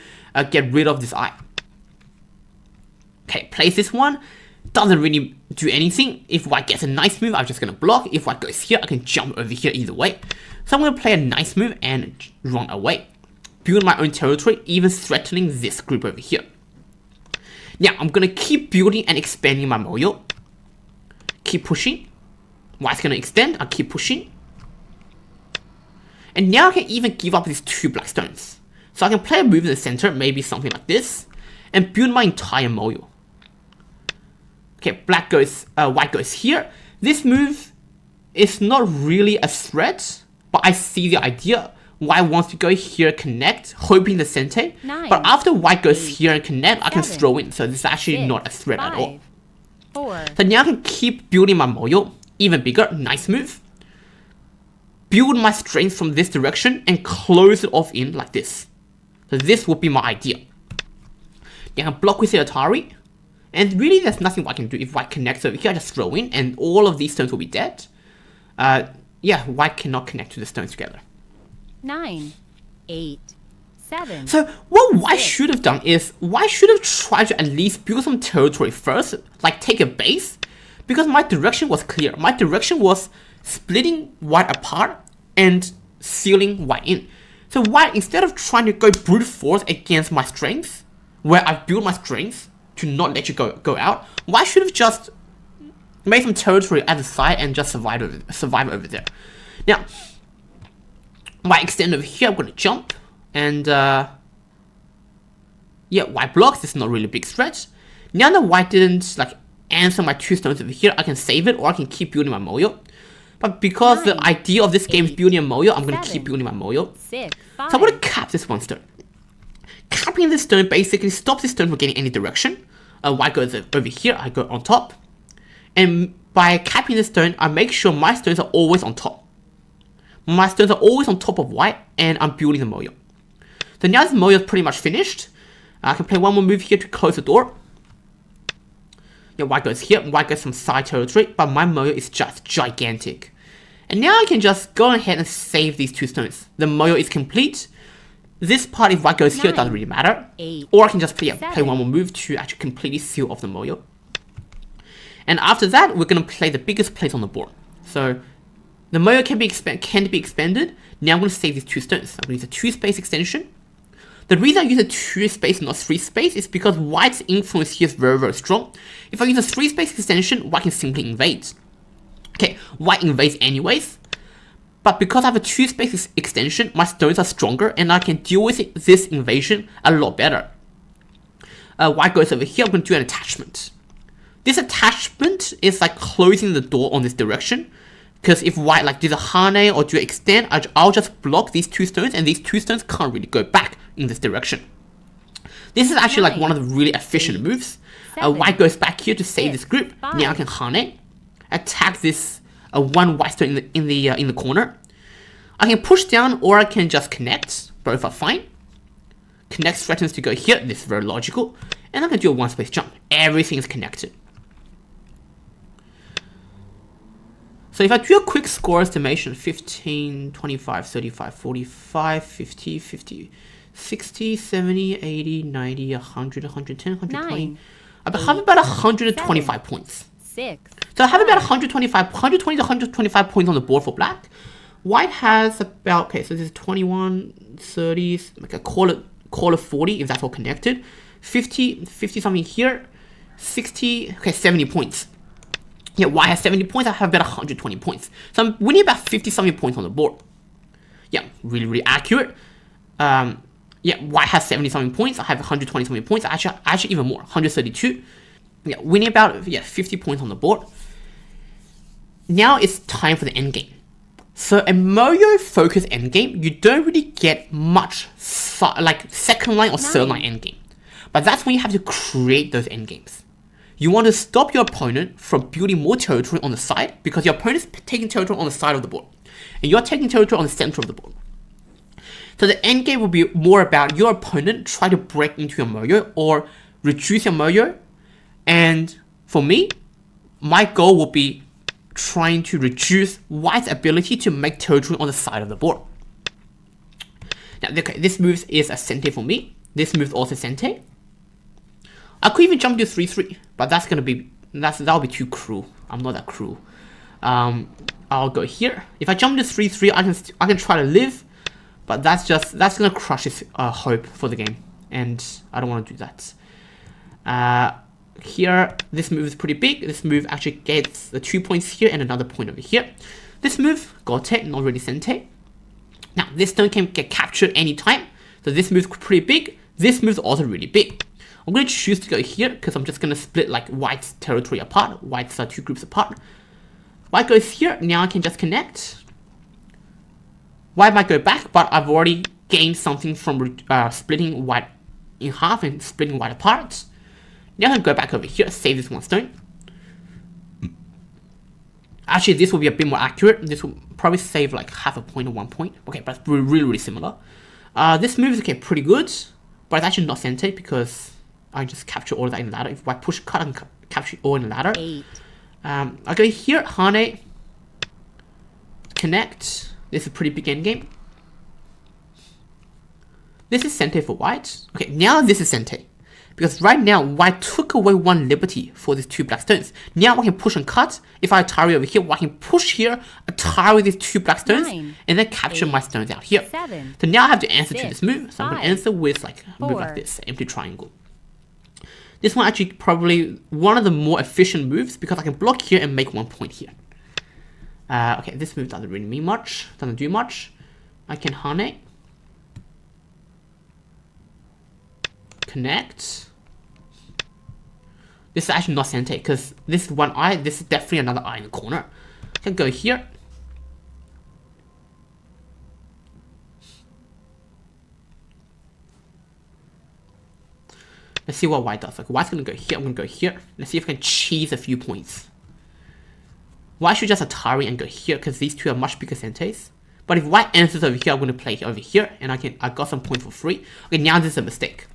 get rid of this eye. Okay, place this one. Doesn't really do anything. If white gets a nice move, I'm just going to block. If white goes here, I can jump over here either way. So I'm going to play a nice move and run away. Build my own territory, even threatening this group over here. Now, I'm going to keep building and expanding my moyo. Keep pushing. White's going to extend. I'll keep pushing. And now I can even give up these 2 black stones. So I can play a move in the center, maybe something like this, and build my entire moyo. Okay, white goes here. This move is not really a threat, but I see the idea. White wants to go here, connect, hoping the sente. But after white goes here and connect, I can throw in. So this is actually not a threat at all. 4. So now I can keep building my moyo, even bigger, nice move. Build my strength from this direction and close it off in like this. So this would be my idea. Then I block with the Atari. And really, there's nothing white can do. If white connects over here, I just throw in, and all of these stones will be dead. Yeah, white cannot connect to the stones together. 9, 8, 7. So what white should have done is, white should have tried to at least build some territory first, like take a base, because my direction was clear. My direction was splitting white apart and sealing white in. So white, instead of trying to go brute force against my strength, where I've built my strength, to not let you go out, white should have just made some territory at the side and just survive over there. Now, white extend over here, I'm going to jump, and yeah, white blocks, this is not really a big stretch. Now that white didn't like answer my 2 stones over here, I can save it or I can keep building my moyo. But because 9, the idea of this game is 8, building a moyo, I'm going to 7, keep building my moyo. 6, 5. So I'm going to cap this 1 stone. Capping this stone basically stops this stone from getting any direction. White goes over here, I go on top. And by capping this stone, I make sure my stones are always on top. My stones are always on top of white, and I'm building the moyo. So now this moyo is pretty much finished. I can play one more move here to close the door. Yeah, white goes here, white gets some side territory, but my moyo is just gigantic. And now I can just go ahead and save these 2 stones. The moyo is complete. This part, if white goes here, it doesn't really matter. 8, or I can just play 7. one more move to actually completely seal off the moyo. And after that, we're going to play the biggest place on the board. So the moyo can be expanded. Now I'm going to save these 2 stones. I'm going to use a 2-space extension. The reason I use a 2-space, not 3-space, is because white's influence here is very, very strong. If I use a 3-space extension, white can simply invade. Okay, white invades anyways. But because I have a 2-space extension, my stones are stronger and I can deal with this invasion a lot better. White goes over here, I'm going to do an attachment. This attachment is like closing the door on this direction Because if white like do the hane or do extend, I'll just block these 2 stones, and these 2 stones can't really go back in this direction. This is actually like one of the really efficient moves. White goes back here to save this group. Now I can hane, attack this 1 white stone in the corner. I can push down, or I can just connect. Both are fine. Connect threatens to go here. This is very logical. And I can do a 1 space jump. Everything is connected. So if I do a quick score estimation, 15, 25, 35, 45, 50, 50, 60, 70, 80, 90, 100, 110, 120. I have about 125 points. 6. So I have about 120 to 125 points on the board for black. White has about, okay, so this is 21, 30, like call it 40 if that's all connected. 50 something here, 60, okay, 70 points. Yeah, white has 70 points, I have about 120 points. So I'm winning about 50 something points on the board. Yeah, really, really accurate. Yeah, white has 70 something points, I have 120 something points, actually even more, 132. Yeah, winning about 50 points on the board. Now it's time for the endgame. So a moyo focused endgame, you don't really get much like second line or third line endgame. But that's when you have to create those endgames. You want to stop your opponent from building more territory on the side, because your opponent is taking territory on the side of the board, and you're taking territory on the center of the board. So the endgame will be more about your opponent trying to break into your moyo or reduce your moyo. And for me, my goal will be trying to reduce white's ability to make territory on the side of the board. Now, okay, this move is a sente for me. This move is also sente. I could even jump to 3-3, but that'll be too cruel. I'm not that cruel. I'll go here. If I jump to 3-3, I can try to live, but that's gonna crush his hope for the game, and I don't want to do that. Here, this move is pretty big. This move actually gets the 2 points here and another point over here. This move, gote, not really sente. Now, this stone can get captured anytime, so this move is pretty big. This move is also really big. I'm going to choose to go here because I'm just going to split like white's territory apart, white's 2 groups apart. White goes here, now I can just connect. White might go back, but I've already gained something from splitting white in half and splitting white apart. Now I can go back over here, save this 1 stone. Actually, this will be a bit more accurate. This will probably save like half a point or 1 point. Okay, but it's really, really similar. This move is okay, pretty good, but it's actually not sente because I just capture all of that in the ladder. If I push cut, I can capture all in the ladder. 8. I go here, hane, connect. This is a pretty big endgame. This is sente for white. Okay, now this is sente. Because right now, white took away 1 liberty for these 2 black stones. Now I can push and cut. If I Atari over here, I can push here, Atari these 2 black stones, 9, and then capture 8, my stones out here. 7, So now I have to answer 6, to this move. So I'm going to 5, answer with like a move like 4. this, empty triangle. This one actually probably one of the more efficient moves because I can block here and make 1 point here. Okay, this move doesn't really mean much, doesn't do much. I can hane, connect. This is actually not sente because this is 1 eye, this is definitely another eye in the corner. I can go here. Let's see what white does. Like white's gonna go here, I'm gonna go here. Let's see if I can cheese a few points. White should just Atari and go here because these 2 are much bigger sentes. But if white answers over here, I'm gonna play over here and I got some points for free. Okay, now this is a mistake.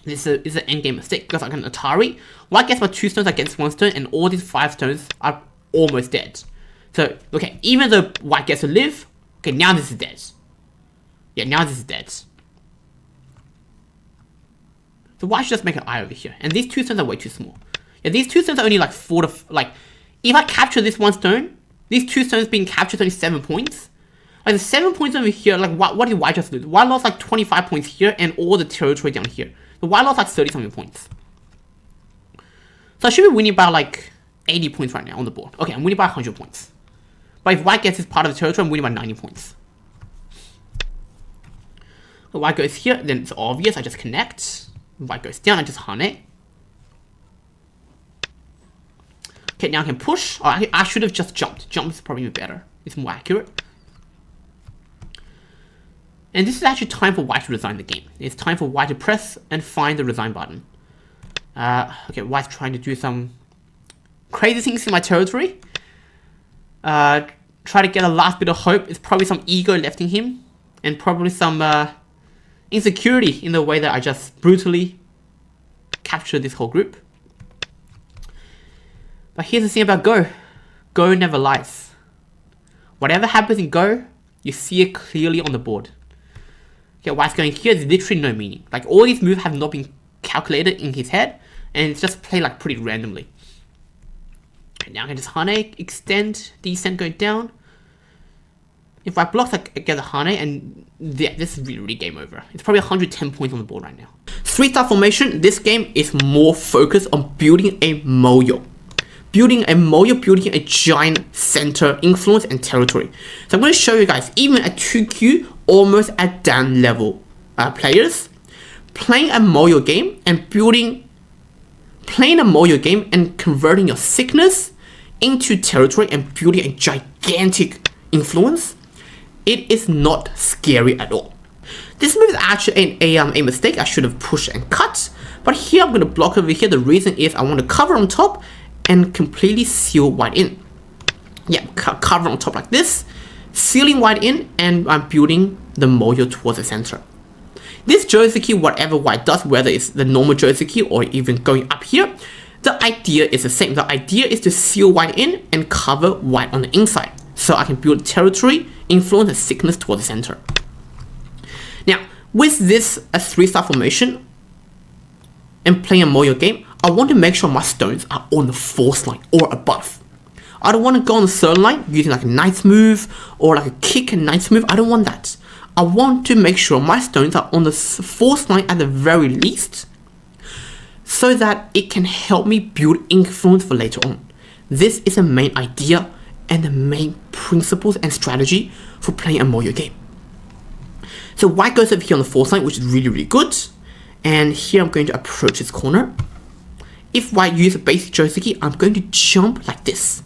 This is an endgame mistake because I can Atari. White gets my 2 stones against 1 stone and all these 5 stones are almost dead. So, okay, even though white gets to live, okay, now this is dead. Yeah, now this is dead. So white should just make an eye over here. And these 2 stones are way too small. Yeah, these 2 stones are only like 4 to, like, if I capture this 1 stone, these 2 stones being captured is only 7 points. Like the 7 points over here, like what did white just lose? White lost like 25 points here and all the territory down here. So white lost like 30 something points. So I should be winning by like 80 points right now on the board. Okay, I'm winning by 100 points. But if white gets this part of the territory, I'm winning by 90 points. So white goes here, then it's obvious, I just connect. White goes down, I just hane. Okay, Okay, now I can push. Oh, I should have just jumped. Jump is probably better. It's more accurate. And this is actually time for white to resign the game. It's time for white to press and find the resign button. Okay, white's trying to do some crazy things in my territory. Try to get a last bit of hope. It's probably some ego left in him. And probably some insecurity in the way that I just brutally captured this whole group. But here's the thing about Go. Go never lies. Whatever happens in Go, you see it clearly on the board. Okay, white's going here, there's literally no meaning. Like, all these moves have not been calculated in his head, and it's just played like pretty randomly. Okay, now I can just Hane, extend, descent going down. If I block, I get the Hane, and yeah, this is really game over. It's probably 110 points on the board right now. 3-star formation, this game is more focused on building a moyo. Building a giant center, influence, and territory. So I'm going to show you guys, even at 2Q, almost at Dan level players, playing a moyo game and converting your sickness into territory and building a gigantic influence, it is not scary at all. This move is actually a mistake. I should have pushed and cut, but here I'm going to block over here. The reason is I want to cover on top and completely seal white in. Yeah, cover on top like this, sealing white in, and I'm building the moyo towards the center. This joseki, whatever white does, whether it's the normal joseki or even going up here, the idea is the same. The idea is to seal white in and cover white on the inside, so I can build territory, influence, and sickness towards the center. Now, with this a 3-star formation and playing a moyo game, I want to make sure my stones are on the 4th line or above. I don't want to go on the 3rd line using like a knight's move or like a kick and knight's move. I don't want that. I want to make sure my stones are on the 4th line at the very least, so that it can help me build influence for later on. This is the main idea and the main principles and strategy for playing a moyo game. So white goes over here on the 4th line, which is really good. And here I'm going to approach this corner. If white uses a basic joseki, I'm going to jump like this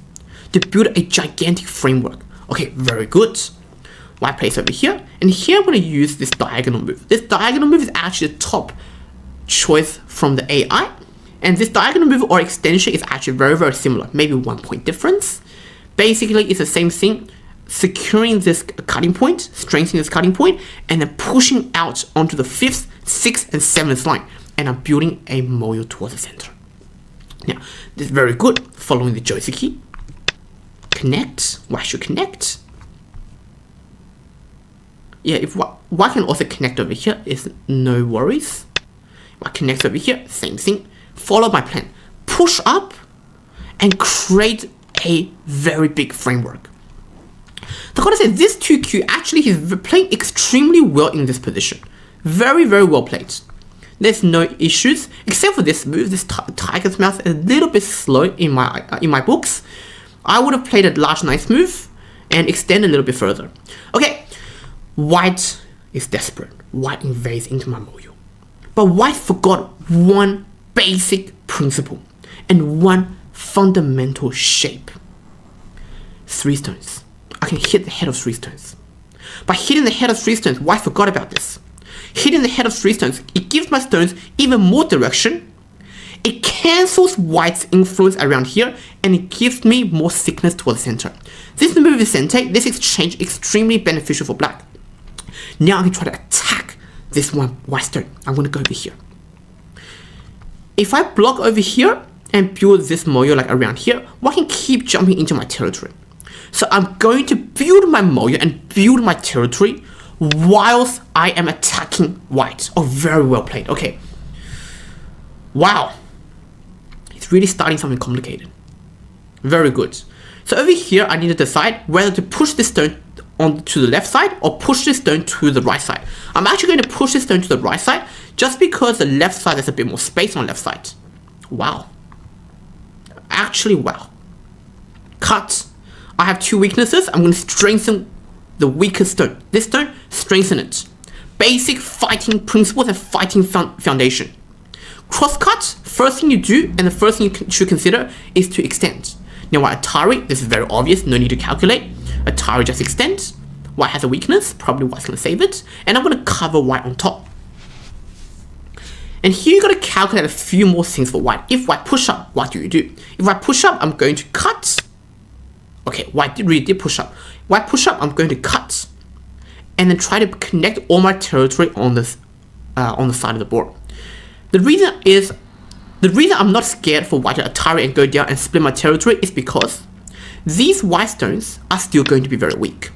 to build a gigantic framework. Okay, very good. White plays over here, and here I'm going to use this diagonal move. This diagonal move is actually the top choice from the AI, and this diagonal move or extension is actually very similar, maybe 1 point difference. Basically, it's the same thing, securing this cutting point, strengthening this cutting point, and then pushing out onto the 5th, 6th, and 7th line, and I'm building a moyo towards the center. Now, this is very good, following the joseki. Connect, white should connect. Yeah, if white can also connect over here, is no worries. White connects over here, same thing. Follow my plan. Push up and create a very big framework. I gotta say, this 2Q actually is playing extremely well in this position. Very well played. There's no issues, except for this move, this tiger's mouth is a little bit slow in my books. I would have played a large nice move and extend a little bit further. Okay, white is desperate. White invades into my moyo. But white forgot one basic principle and one fundamental shape. 3 stones. I can hit the head of 3 stones. By hitting the head of 3 stones, white forgot about this. Hitting the head of 3 stones, it gives my stones even more direction. It cancels white's influence around here, and it gives me more sickness towards the center. This move is Sensei. This exchange extremely beneficial for black. Now I can try to attack this one white stone. I'm going to go over here. If I block over here and build this moyo like around here, white can keep jumping into my territory. So I'm going to build my moyo and build my territory whilst I am attacking white. Oh, very well played. Okay. Wow. It's really starting something complicated. Very good. So over here, I need to decide whether to push this stone on to the left side or push this stone to the right side. I'm actually going to push this stone to the right side just because the left side has a bit more space on the left side. Wow. Actually, wow. Cut. I have 2 weaknesses. I'm going to strengthen the weakest stone. This stone, strengthen it. Basic fighting principles and fighting foundation. Cross cut, first thing you do and the first thing you should consider is to extend. Now white Atari, this is very obvious, no need to calculate. Atari just extends. White has a weakness, probably white's gonna save it, and I'm gonna cover white on top. And here you gotta calculate a few more things for white. If white push up, what do you do? If white push up, I'm going to cut. Okay, white really did push up. White push up, I'm going to cut, and then try to connect all my territory on this on the side of the board. The reason I'm not scared for white to Atari and go down and split my territory is because these white stones are still going to be very weak.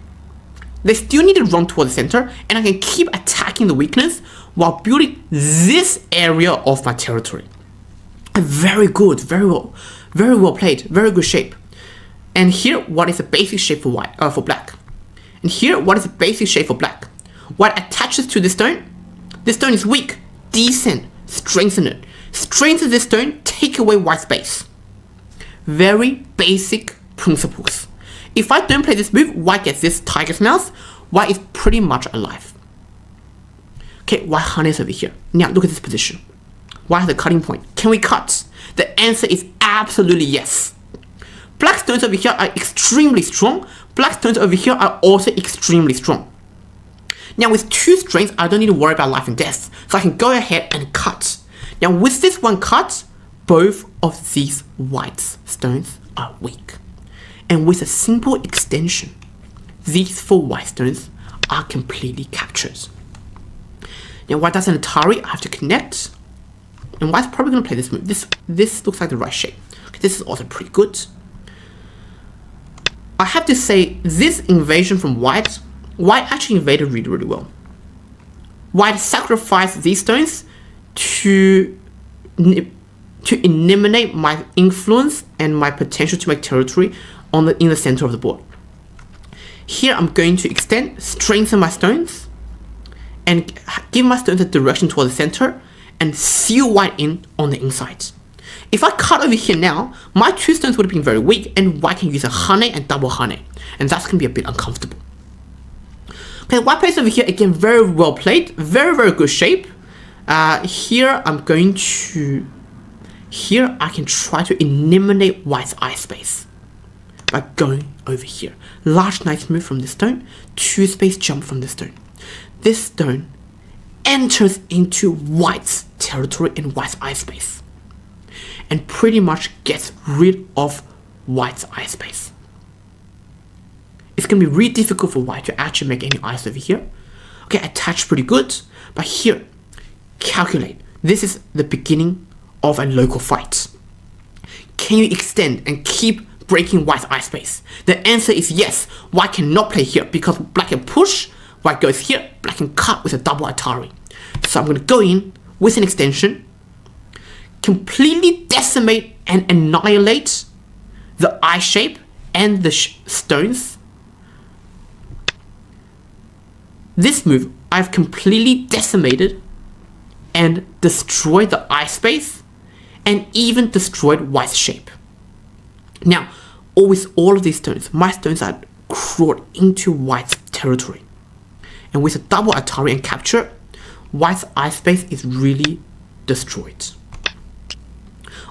They still need to run toward the center, and I can keep attacking the weakness while building this area of my territory. Very good, very well played, very good shape. And here, what is the basic shape for white, for black? And here, what is the basic shape for black? White attaches to this stone. This stone is weak. Descend, strengthen it. Strengthen this stone, take away white's base. Very basic principles. If I don't play this move, white gets this tiger's mouth. White is pretty much alive. Okay, white harness over here. Now look at this position. White has a cutting point. Can we cut? The answer is absolutely yes. Black stones over here are extremely strong. Black stones over here are also extremely strong. Now with two strengths, I don't need to worry about life and death. So I can go ahead and cut. Now with this one cut, both of these white stones are weak. And with a simple extension, these four white stones are completely captured. Now white does an Atari, I have to connect. And white's probably going to play this move. This looks like the right shape. Okay, this is also pretty good. I have to say, this invasion from white actually invaded really, really well. White sacrificed these stones to eliminate my influence and my potential to make territory in the center of the board. Here I'm going to extend, strengthen my stones, and give my stones a direction toward the center, and seal white in on the inside. If I cut over here now, my two stones would have been very weak, and white can use a hane and double hane, and that's going to be a bit uncomfortable. Okay, white plays over here, again, very well played, very, very good shape. Here I can try to eliminate white's eye space by going over here. Large nice move from this stone, 2 space jump from this stone. This stone enters into white's territory and white's eye space, and pretty much gets rid of white's eye space. It's going to be really difficult for white to actually make any eyes over here. Okay, attach pretty good, but here, calculate. This is the beginning of a local fight. Can you extend and keep breaking white's eye space? The answer is yes. White cannot play here because black can push, white goes here, black can cut with a double Atari. So I'm going to go in with an extension, completely decimate and annihilate the eye shape and the stones. This move, I've completely decimated and destroyed the eye space and even destroyed white's shape. Now, with all of these stones, my stones are crawled into white's territory. And with a double Atari and capture, white's eye space is really destroyed.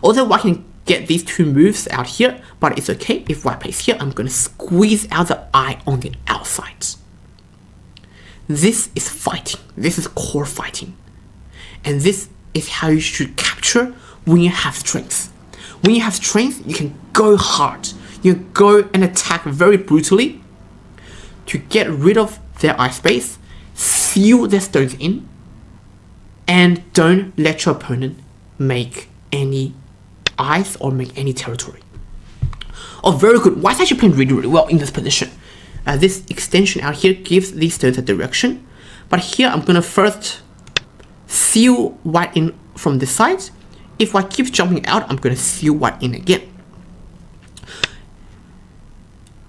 Although white can get these two moves out here, but it's okay. If white plays here, I'm going to squeeze out the eye on the outside. This is fighting. This is core fighting. And this is how you should capture when you have strength. When you have strength, you can go hard. You can go and attack very brutally to get rid of their eye space, seal their stones in, and don't let your opponent make any eyes or make any territory. Oh, very good. White's actually playing really, really well in this position. This extension out here gives these stones a direction. But here I'm going to first seal white in from this side. If white keeps jumping out, I'm going to seal white in again.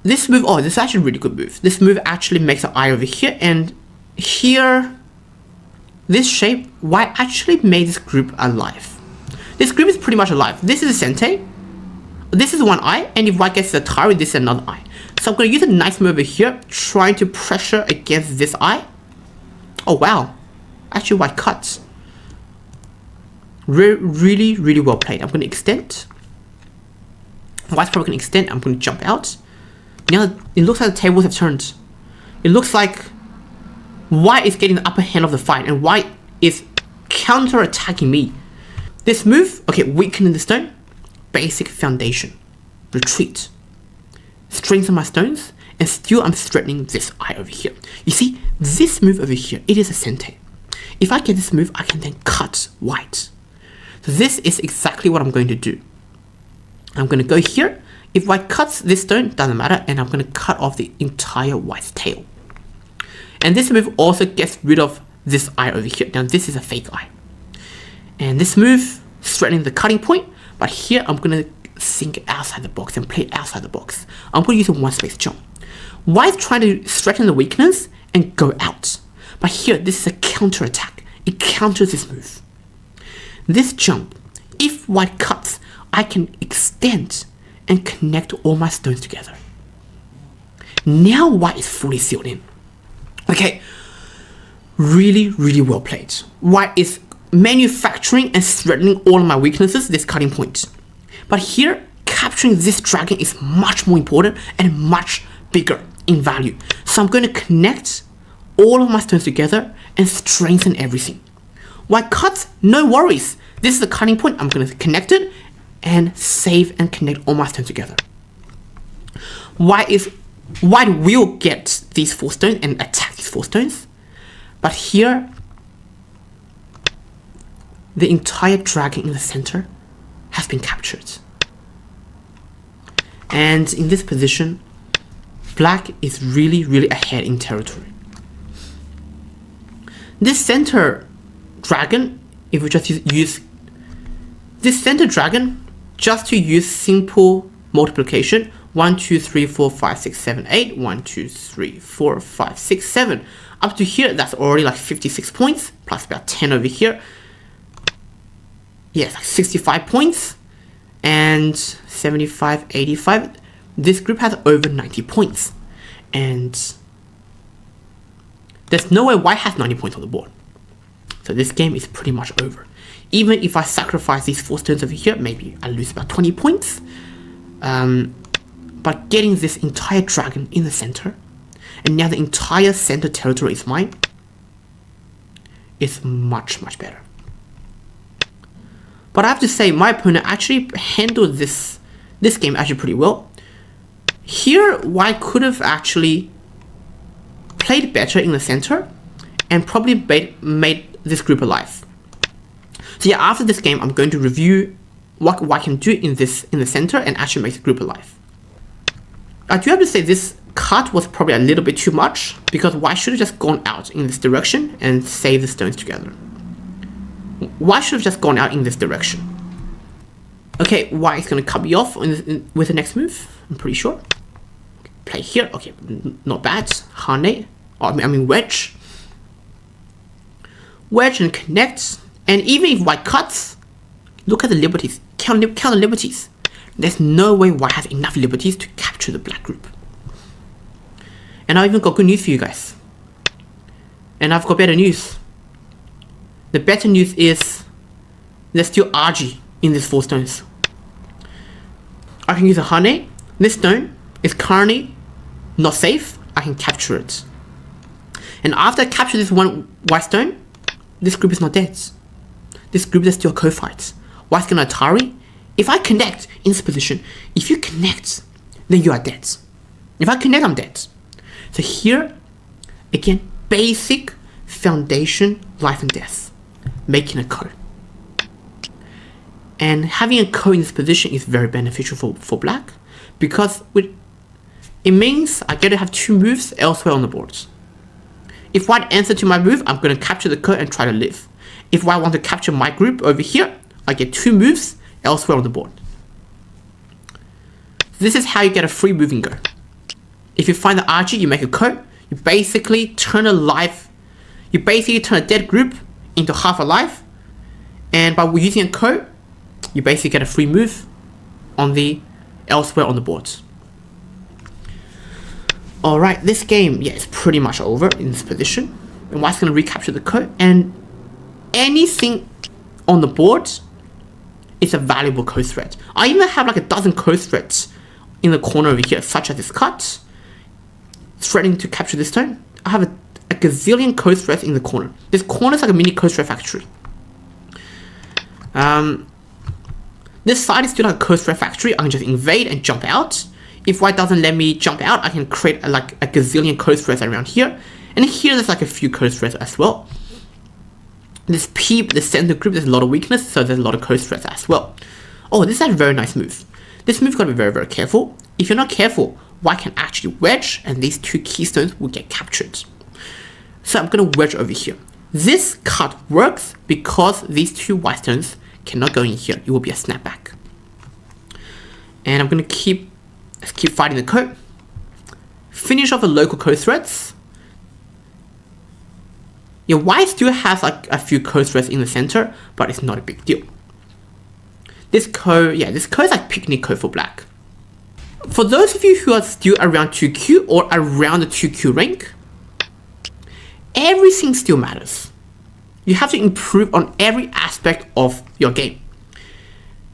This move, oh, this is actually a really good move. This move actually makes an eye over here, and here, this shape, white actually made this group alive. This group is pretty much alive. This is a sensei. This is one eye, and if white gets the Atari, this is another eye. So I'm going to use a nice move over here, trying to pressure against this eye. Oh wow, actually white cuts. Really, really well played. I'm going to extend. White's probably going to extend. I'm going to jump out. Now it looks like the tables have turned. It looks like White is getting the upper hand of the fight, and White is counter-attacking me. This move, okay, weakening the stone, basic foundation, retreat, strengthen my stones, and still I'm threatening this eye over here. You see, this move over here, it is a sente. If I get this move, I can then cut White. So this is exactly what I'm going to do. I'm going to go here. If White cuts this stone, doesn't matter, and I'm going to cut off the entire White's tail. And this move also gets rid of this eye over here. Now this is a fake eye. And this move, threatening the cutting point, but here I'm going to think outside the box and play outside the box. I'm going to use a one space jump. White's trying to threaten the weakness and go out. But here, this is a counter attack. It counters this move. This jump, if White cuts, I can extend and connect all my stones together. Now White is fully sealed in. Okay, really, really well played. White is manufacturing and threatening all of my weaknesses, this cutting point. But here, capturing this dragon is much more important and much bigger in value. So I'm going to connect all of my stones together and strengthen everything. White cuts, no worries. This is the cutting point. I'm going to connect it and save and connect all my stones together. White will get these 4 stones and attack these 4 stones. But here, the entire dragon in the center has been captured. And in this position, Black is really, really ahead in territory. This center dragon, if we just use this center dragon, just to use simple multiplication, 1, 2, 3, 4, 5, 6, 7, 8, 1, 2, 3, 4, 5, 6, 7. Up to here, that's already like 56 points, plus about 10 over here. Yeah, like 65 points, and 75, 85. This group has over 90 points, and there's no way White has 90 points on the board. So this game is pretty much over. Even if I sacrifice these 4 stones over here, maybe I lose about 20 points. But getting this entire dragon in the center, and now the entire center territory is mine, is much, much better. But I have to say, my opponent actually handled this game actually pretty well. Here, White could have actually played better in the center and probably made this group alive. So yeah, after this game, I'm going to review what White can do in the center and actually make the group alive. I do have to say this cut was probably a little bit too much, because White should have just gone out in this direction and saved the stones together. White should have just gone out in this direction. Okay, White is going to cut me off with the next move, I'm pretty sure. Play here, okay, not bad. Hane, I mean wedge. Wedge and connect, and even if White cuts, look at the liberties, count the liberties. There's no way White has enough liberties to capture the Black group. And I even got good news for you guys. And I've got better news. The better news is there's still RG in these 4 stones. I can use a Hane. This stone is currently not safe. I can capture it. And after I capture this one White stone, this group is not dead. This group is still a co-fight. White's gonna Atari. If I connect in this position, if you connect, then you are dead. If I connect, I'm dead. So here, again, basic foundation, life and death. Making a ko. And having a ko in this position is very beneficial for Black, because it means I get to have 2 moves elsewhere on the board. If White answers to my move, I'm going to capture the ko and try to live. If White wants to capture my group over here, I get 2 moves elsewhere on the board. This is how you get a free moving go. If you find the RG, you make a ko. You basically turn a dead group into half alive, and by using a ko, you basically get a free move on the elsewhere on the board. Alright, this game, yeah, it's pretty much over in this position. And White's going to recapture the ko, and anything on the board is a valuable code thread. I even have like a dozen code threads in the corner over here, such as this cut, threading to capture this stone. I have a gazillion code threads in the corner. This corner is like a mini code thread factory. This side is still like a code thread factory. I can just invade and jump out. If white doesn't let me jump out, I can create like a gazillion code threads around here. And here there's like a few code threads as well. This peep, the center group, there's a lot of weakness, so there's a lot of code threads as well. Oh, this is a very nice move. This move got to be very, very careful. If you're not careful, white can actually wedge, and these two keystones will get captured. So I'm going to wedge over here. This cut works because these two white stones cannot go in here. It will be a snapback. And I'm going to let's keep fighting the code. Finish off the local code threads. Yeah, white still has like a few code threads in the center, but it's not a big deal. This code is like picnic code for black. For those of you who are still around 2Q or around the 2Q rank, everything still matters. You have to improve on every aspect of your game.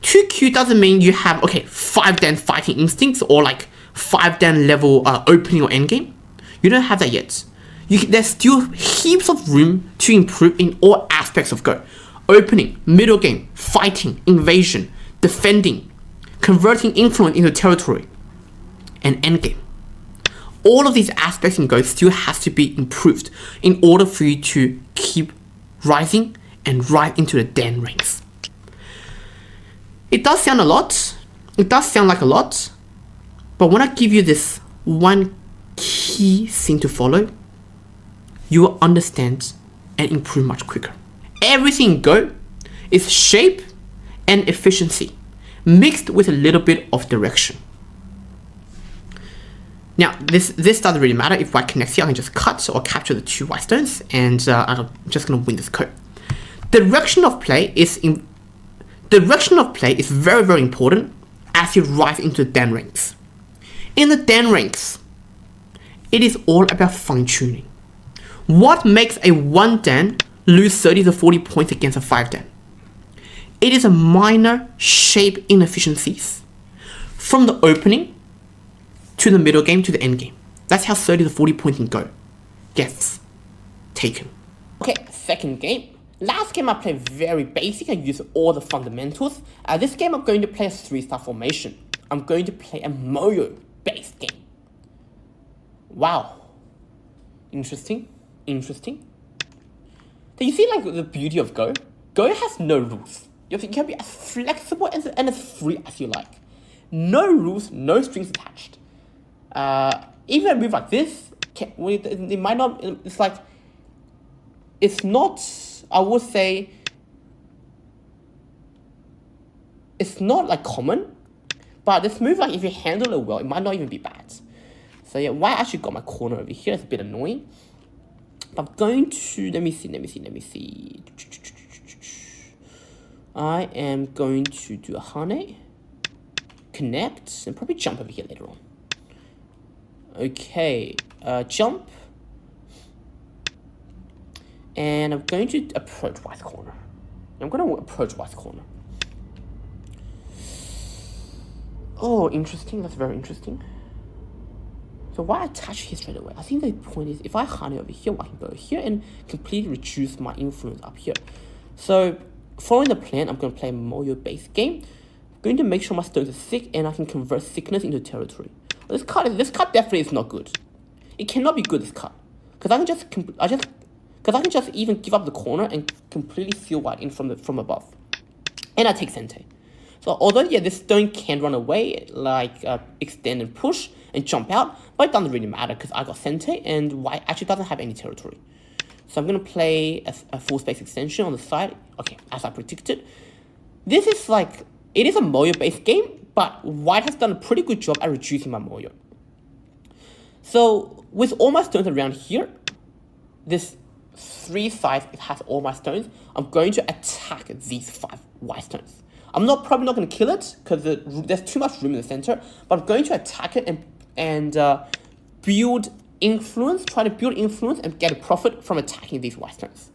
2Q doesn't mean you have, 5 dan fighting instincts or like 5 dan level opening or endgame. You don't have that yet. There's still heaps of room to improve in all aspects of Go. Opening, middle game, fighting, invasion, defending, converting influence into territory, and endgame. All of these aspects in Go still has to be improved in order for you to keep rising and rise into the Dan ranks. It does sound a lot. It does sound like a lot. But when I give you this one key thing to follow, you will understand and improve much quicker. Everything in Go is shape and efficiency mixed with a little bit of direction. Now, this doesn't really matter. If white connects here, I can just cut or capture the two white stones, and I'm just going to win this code. Direction of play is very, very important as you rise into the Dan ranks. In the Dan ranks, it is all about fine-tuning. What makes a 1 Dan lose 30 to 40 points against a 5 Dan? It is a minor shape inefficiencies from the opening to the middle game to the end game. That's how 30 to 40 points in Go gets taken. Okay, second game. Last game I played very basic. I used all the fundamentals. This game I'm going to play a 3-star formation. I'm going to play a moyo based game. Wow. Interesting. So you see like the beauty of Go? Go has no rules. You can be as flexible and as free as you like. No rules, no strings attached. Even a move like this, it might not, it's not, I would say, it's not like common, but this move, like if you handle it well, it might not even be bad. So yeah, white actually got my corner over here. It's a bit annoying. But I'm going to, let me see. I am going to do a Hane, connect, and probably jump over here later on. Okay, jump. And I'm going to approach white's corner. Oh, interesting. That's very interesting. So why attach here straight away? I think the point is if I Hane over here, I can go here and completely reduce my influence up here. So following the plan, I'm going to play a moyo based game. I'm going to make sure my stones are thick and I can convert thickness into territory. This cut definitely is not good. It cannot be good, this cut. Because I can just even give up the corner and completely seal white in from above. And I take Sente. So although yeah, this stone can run away, like extend and push and jump out, but it doesn't really matter because I got Sente and white actually doesn't have any territory. So I'm going to play a full space extension on the side. Okay, as I predicted. This is like, it is a moyo based game, but white has done a pretty good job at reducing my moyo. So with all my stones around here, this 3 sides, it has all my stones. I'm going to attack these 5 white stones. I'm probably not going to kill it because there's too much room in the center, but I'm going to attack it and build influence, try to build influence and get a profit from attacking these white stones.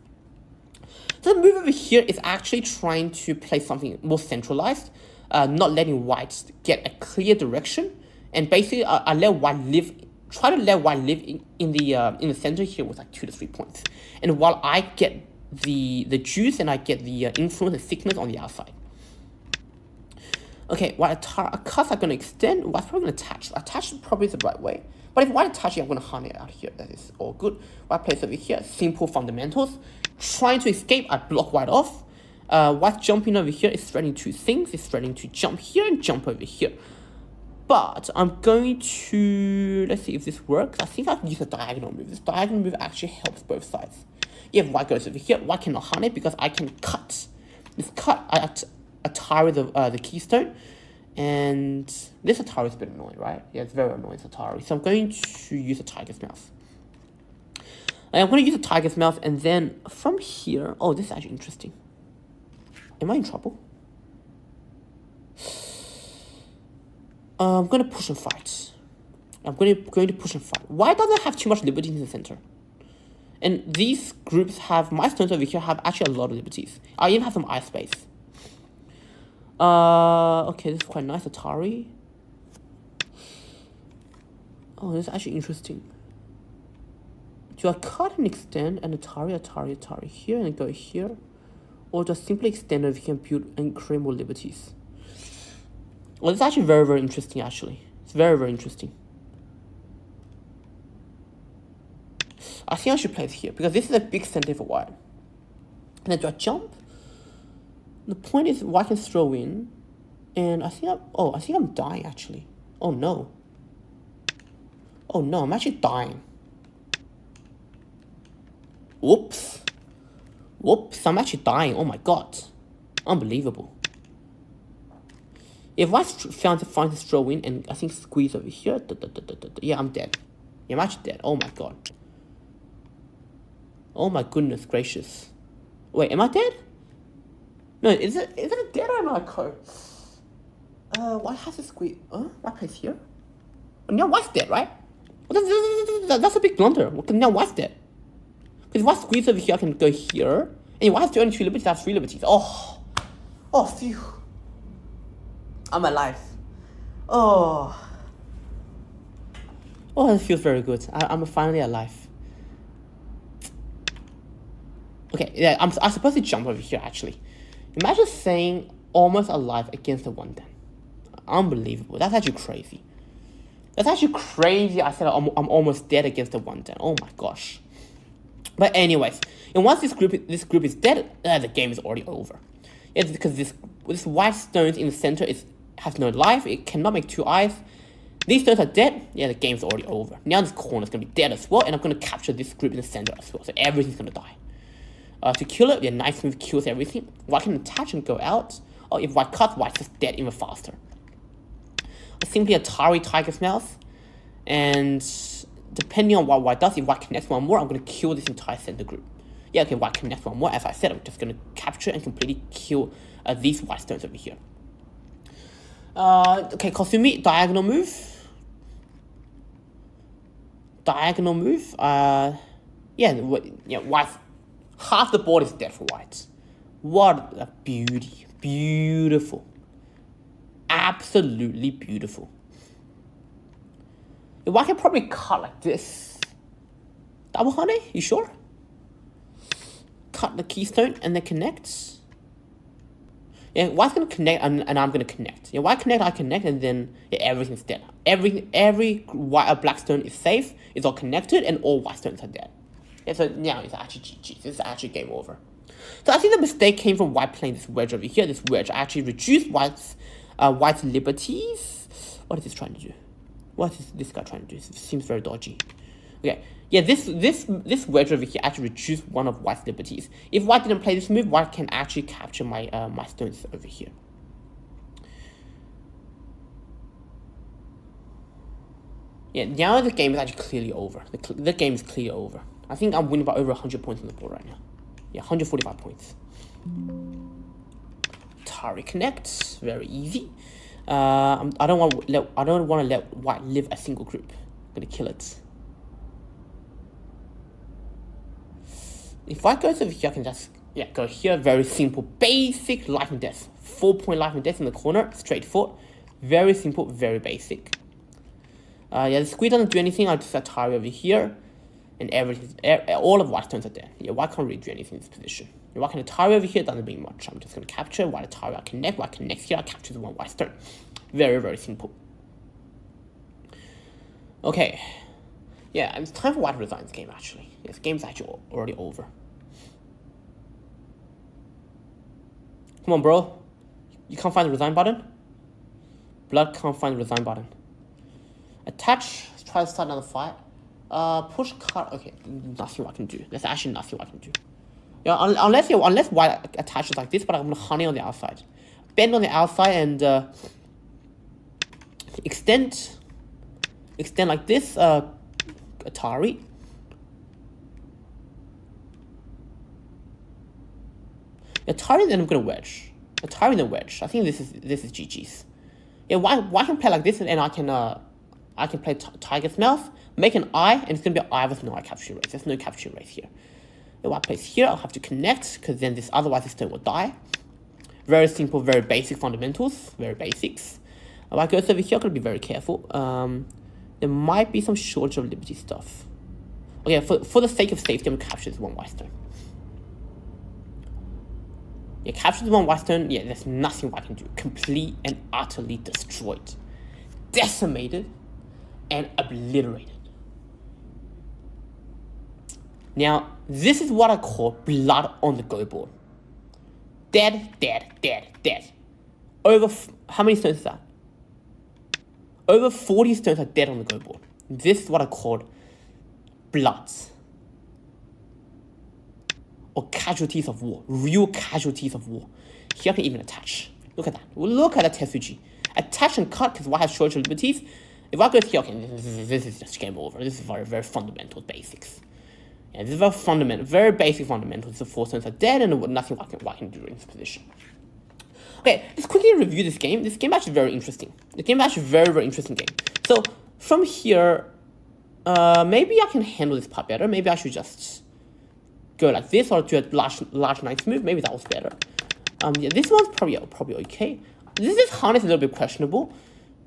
So the move over here is actually trying to play something more centralized, not letting whites get a clear direction, and basically I let white live. Try to let white live in the center here with like 2 to 3 points, and while I get the juice and I get the influence and thickness on the outside. Okay, white cuts are gonna extend. White's probably gonna attach. Attach probably is the right way. But if white attaches, I'm gonna hunt it out here. That is all good. White plays over here. Simple fundamentals. Trying to escape, I block white off. White jumping over here is threatening 2 things. It's threatening to jump here and jump over here. But I'm going to, let's see if this works. I think I can use a diagonal move. This diagonal move actually helps both sides. If white goes over here, white cannot hunt it because I can cut. This cut, I Atari the keystone. And this Atari is a bit annoying, right? Yeah, it's very annoying, Atari. So I'm going to use a tiger's mouth. I'm going to use a tiger's mouth, and then from here, oh, this is actually interesting. Am I in trouble? I'm going to push and fight. I'm going to push and fight. Why doesn't have too much liberty in the center? And these groups have, my stones over here have actually a lot of liberties. I even have some ice space. Okay, this is quite nice, Atari. Oh, this is actually interesting. Do I cut and extend an Atari here and go here? Or just simply extend over here and build and create more liberties? Well, this is actually very, very interesting, actually. It's very, very interesting. I think I should play it here, because this is a big center for white. And then do I jump? The point is, white can throw in, and I think I'm dying, actually. Oh, no. Oh, no, I'm actually dying. Whoops. Whoops, I'm actually dying. Oh, my God. Unbelievable. If I finds to throw in and I think squeeze over here, yeah, I'm dead. Yeah, I'm actually dead. Oh my god. Oh my goodness gracious. Wait, am I dead? No, is it a dead or am I co? Why has it squeeze? What place here? Now white's dead, right? Well, that's a big blunder. Now white's dead. Because if I squeeze over here, I can go here. And if I have only 2 liberties, I have 3 liberties. Oh, phew. I'm alive. Oh, it feels very good. I'm finally alive. Okay, yeah, I'm supposed to jump over here, actually. Imagine saying almost alive against the 1-10. Unbelievable. That's actually crazy. That's actually crazy. I said I'm almost dead against the 1-10. Oh my gosh. But anyways, and once this group is dead, the game is already over. It's because this white stones in the center has no life. It cannot make 2 eyes. These stones are dead. Yeah, the game's already over. Now this corner is going to be dead as well, and I'm going to capture this group in the center as well. So everything's going to die. To kill it, yeah, nice move kills everything. White can attach and go out. Or if white cuts, white's just dead even faster. Simply Atari Tiger's Mouth. And depending on what white does, if white connects one more, I'm going to kill this entire center group. Yeah, okay, white connects one more. As I said, I'm just going to capture and completely kill these white stones over here. Okay, Kosumi, diagonal move. Diagonal move. Yeah, white. Half the board is dead for white. What a beauty. Beautiful. Absolutely beautiful. If I can probably cut like this. Double honey, you sure? Cut the keystone and then connect. Yeah, white's gonna connect and I'm gonna connect. Yeah, white connect, I connect, and then yeah, everything's dead. Every white black stone is safe, it's all connected, and all white stones are dead. Yeah, so now it's actually GG. This is actually game over. So I think the mistake came from white playing this wedge over here. This wedge actually reduced white's liberties. What is this trying to do? What is this guy trying to do? It seems very dodgy. Okay, yeah, this wedge over here actually reduced one of white's liberties. If white didn't play this move, white can actually capture my my stones over here. Yeah, now the game is actually clearly over. The game is clearly over. I think I'm winning by over 100 points on the board right now. Yeah, 145 points. Atari connect, very easy. I don't want to let white live a single group. I'm gonna kill it. If white goes over here, I can just Yeah, go here. Very simple, basic life and death. 4-point life and death in the corner. Straightforward. Very simple, very basic. Yeah, the squid doesn't do anything. I'll just Atari over here. And everything, all of white stones are there. Yeah, white can't really do anything in this position. Yeah, white can Atari over here, doesn't mean much. I'm just going to capture. White Atari, I connect. White connects here, I capture the one white stone. Very, very simple. Okay. Yeah, it's time for white to resign this game, actually. Yes, game's actually already over. Come on, bro. You can't find the resign button? Blood can't find the resign button. Attach. Let's try to start another fight. Push card. Okay, nothing I can do. There's actually nothing I can do. Yeah, unless white attaches like this, but I'm gonna honey on the outside, bend on the outside, and extend like this. Atari. Atari, then I'm gonna wedge. Atari, then wedge. I think this is GG's. Yeah, why can play like this, and I can play Tiger's Mouth, make an eye, and it's going to be an eye with no eye capture race. There's no capture race here. If I place here, I'll have to connect, because then otherwise this stone will die. Very simple, very basic fundamentals, very basics. If I go over here, I've got to be very careful. There might be some shortage of liberty stuff. Okay, for the sake of safety, I'm going to capture this one white stone. Yeah, capture the one white stone. Yeah, there's nothing I can do. Complete and utterly destroyed. Decimated and obliterated. Now, this is what I call blood on the go board. Dead, dead, dead, dead. How many stones is that? Over 40 stones are dead on the go board. This is what I call bloods. Or casualties of war. Real casualties of war. Here I can even attach. Look at that. Look at that Tetsuji. Attach and cut because white has shortage of liberties. If I go here, okay, this is just game over. This is very, very fundamental basics. Yeah, this is very fundamental, very basic fundamentals. The 4 stones are dead and nothing I can do in this position. Okay, let's quickly review this game. This game is actually very interesting. The game is actually a very, very interesting game. So from here, maybe I can handle this part better. Maybe I should just go like this or do a large knight's move. Maybe that was better. Yeah, this one's probably okay. This hunt is a little bit questionable.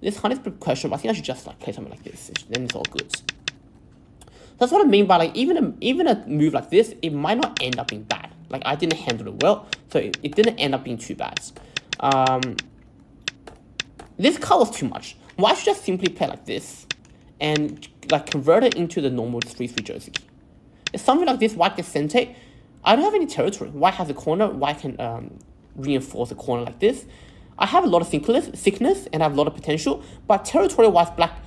This hunt is a bit questionable. I think I should just like play something like this. Then it's all good. That's what I mean by like even a move like this, it might not end up being bad. Like I didn't handle it well, so it didn't end up being too bad. This card was too much. Why should I just simply play like this and like convert it into the normal 3/3 joseki? It's something like this. White gets sente. I don't have any territory. White has a corner. White can reinforce a corner like this. I have a lot of sickness and I have a lot of potential, but territory-wise, black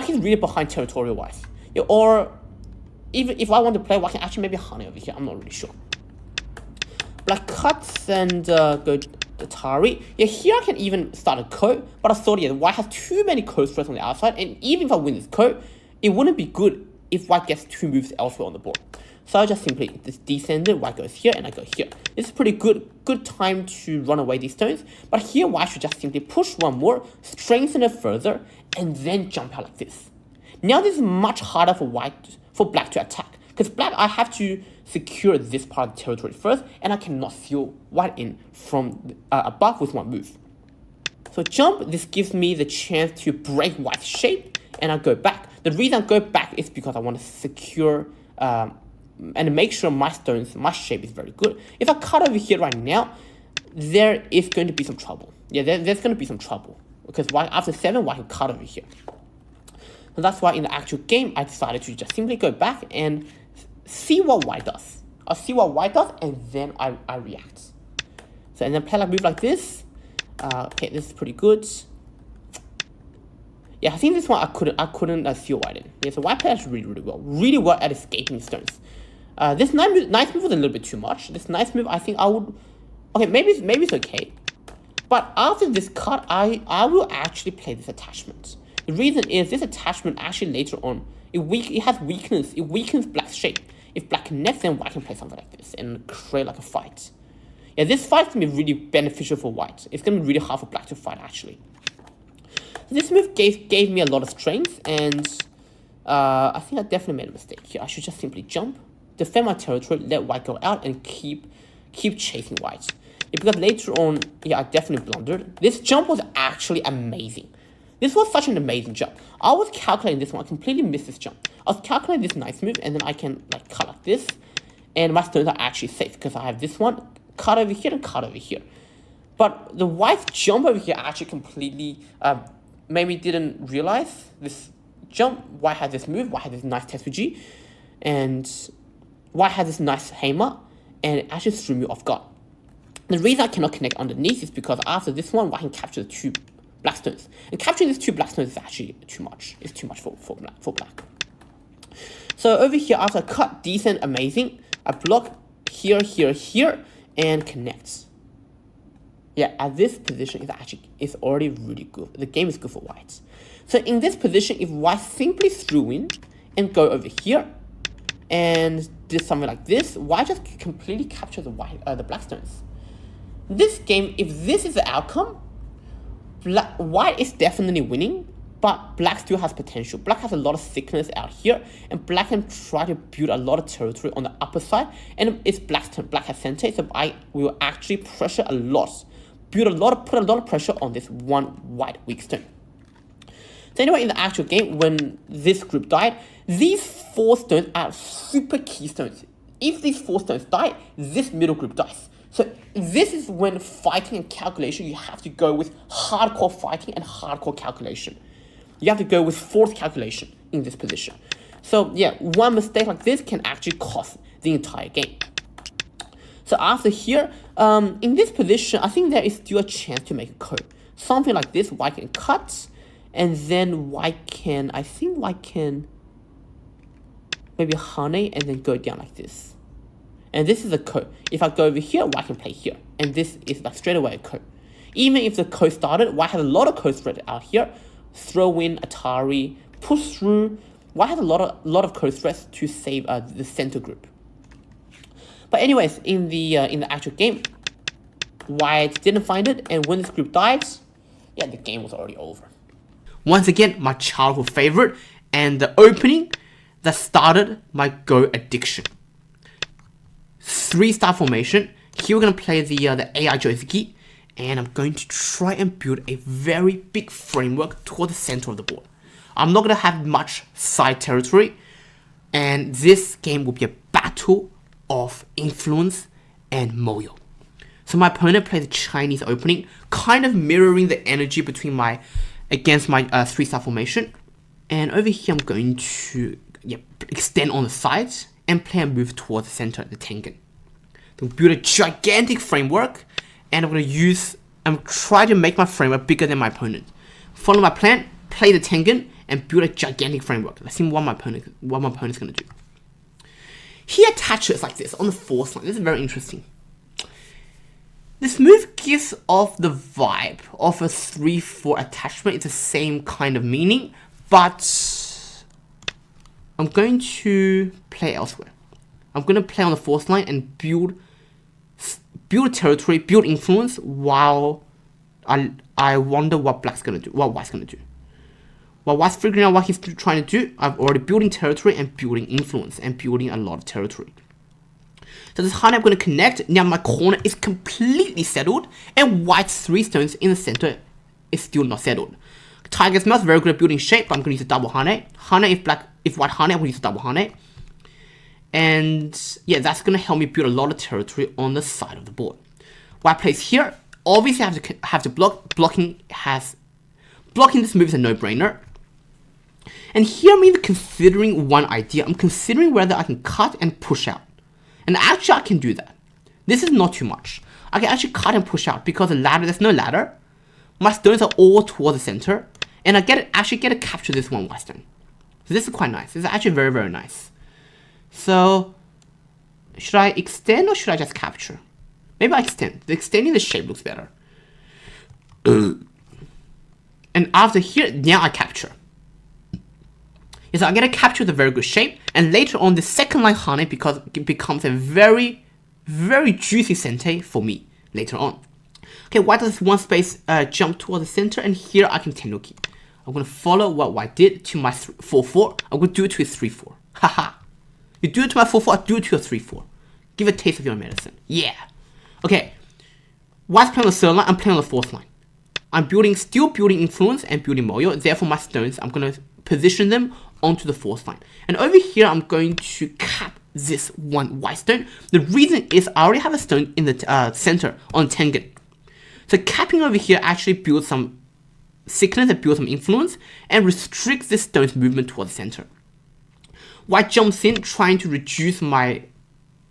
is really behind territory-wise. Yeah, or even if I want to play, white can actually maybe honey over here. I'm not really sure. Black cuts and go Atari. Yeah, here I can even start a coat, but I thought, yeah, white has too many coat threats on the outside, and even if I win this coat, it wouldn't be good if white gets 2 moves elsewhere on the board. So I just simply just descend it, white goes here, and I go here. This is pretty good time to run away these stones, but here white should just simply push one more, strengthen it further, and then jump out like this. Now this is much harder for black to attack, because black, I have to secure this part of the territory first, and I cannot seal white in from above with one move. So jump, this gives me the chance to break white's shape, and I go back. The reason I go back is because I want to secure and make sure my shape is very good. If I cut over here right now, there is going to be some trouble. Yeah, there's going to be some trouble, because after 7, white can cut over here. So that's why in the actual game, I decided to just simply go back and see what white does. I'll see what white does, and then I react. So, and then play like move like this. Okay, this is pretty good. Yeah, I think this one I couldn't seal white in. Yeah, so white plays really well at escaping stones. This nice move was a little bit too much. This nice move, I think I would. Okay, maybe it's okay. But after this cut, I will actually play this attachment. The reason is this attachment actually later on, it has weakness. It weakens black's shape. If black connects, then white can play something like this and create like a fight. Yeah, this fight can be really beneficial for white. It's going to be really hard for black to fight, actually. So this move gave me a lot of strength, and I think I definitely made a mistake here. I should just simply jump. defend my territory, let white go out, and keep chasing white. Because later on, yeah, I definitely blundered. This jump was actually amazing. This was such an amazing jump. I was calculating this one. I completely missed this jump. I was calculating this nice move, and then I can like cut like this, and my stones are actually safe because I have this one cut over here and cut over here. But the white jump over here actually completely maybe didn't realize this jump. White had this move. White had this nice TSVG, and white had this nice hammer, and it actually threw me off guard. The reason I cannot connect underneath is because after this one, white can capture the 2 black stones. And capturing these 2 black stones is actually too much. It's too much for black. So over here, after I cut decent, amazing, I block here, and connect. Yeah, at this position, it's already really good. The game is good for white. So in this position, if white simply threw in and go over here and did something like this, white just completely captures the black stones. This game, if this is the outcome, white is definitely winning, but black still has potential. Black has a lot of thickness out here, and black can try to build a lot of territory on the upper side, and it's black's turn. Black has center, so I will actually pressure a lot, put a lot of pressure on this one white weak stone. So anyway, in the actual game, when this group died, these 4 stones are super key stones. If these 4 stones die, this middle group dies. So this is when fighting and calculation, you have to go with hardcore fighting and hardcore calculation. You have to go with forced calculation in this position. So yeah, one mistake like this can actually cost the entire game. So after here, in this position, I think there is still a chance to make a code. Something like this, white can cut, and then white can maybe honey and then go down like this. And this is a code. If I go over here, white can play here. And this is like straight away a code. Even if the code started, white has a lot of code spread out here. Throw in, Atari, push through. White has a lot of code threats to save the center group. But anyways, in the actual game, white didn't find it, and when this group died, yeah, the game was already over. Once again, my childhood favorite, and the opening that started my Go addiction. 3-star formation. Here we're going to play the AI joseki, and I'm going to try and build a very big framework toward the center of the board. I'm not going to have much side territory, and this game will be a battle of influence and moyo. So my opponent plays a Chinese opening, kind of mirroring the energy between against my 3-star formation. And over here I'm going to extend on the sides and play a move towards the center, the tengen. So build a gigantic framework, and I'm trying to make my framework bigger than my opponent. Follow my plan, play the tengen, and build a gigantic framework. Let's see what my opponent's gonna do. He attaches like this on the 4th line. This is very interesting. This move gives off the vibe of a 3-4 attachment. It's the same kind of meaning, but I'm going to play elsewhere. I'm going to play on the 4th line and build territory, build influence, while I wonder what white's going to do. While white's figuring out what he's trying to do, I'm already building territory and building influence and building a lot of territory. So this hand I'm going to connect. Now my corner is completely settled, and white's 3 stones in the center is still not settled. Tiger's Mouth, very good at building shape, but I'm going to use a double hane. Hane, if white hane, I'm going to use a double hane. And yeah, that's going to help me build a lot of territory on the side of the board. White plays here. Obviously, I have to block. Blocking this move is a no-brainer. And here I'm even considering one idea. I'm considering whether I can cut and push out. And actually, I can do that. This is not too much. I can actually cut and push out because there's no ladder. My stones are all towards the center. And I actually get to capture this one white stone. So this is quite nice. This is actually very, very nice. So, should I extend or should I just capture? Maybe I extend. Extending the shape looks better. And after here, now I capture. Yes, I get to capture the very good shape. And later on, the second line hane because it becomes a very, very juicy sente for me later on. Okay, white does one space jump towards the center, and here I can tenuki. I'm going to follow what white did to my 4-4. I'm going to do it to his 3-4. Haha. You do it to my 4-4, I do it to your 3-4. Give a taste of your medicine. Yeah. Okay. White's playing on the third line, I'm playing on the fourth line. I'm still building influence and building moyo. Therefore, my stones, I'm going to position them onto the fourth line. And over here, I'm going to cap this one white stone. The reason is I already have a stone in the center on Tengen. So capping over here actually builds some sickness and builds some influence and restricts this stone's movement towards the center. White jumps in, trying to reduce my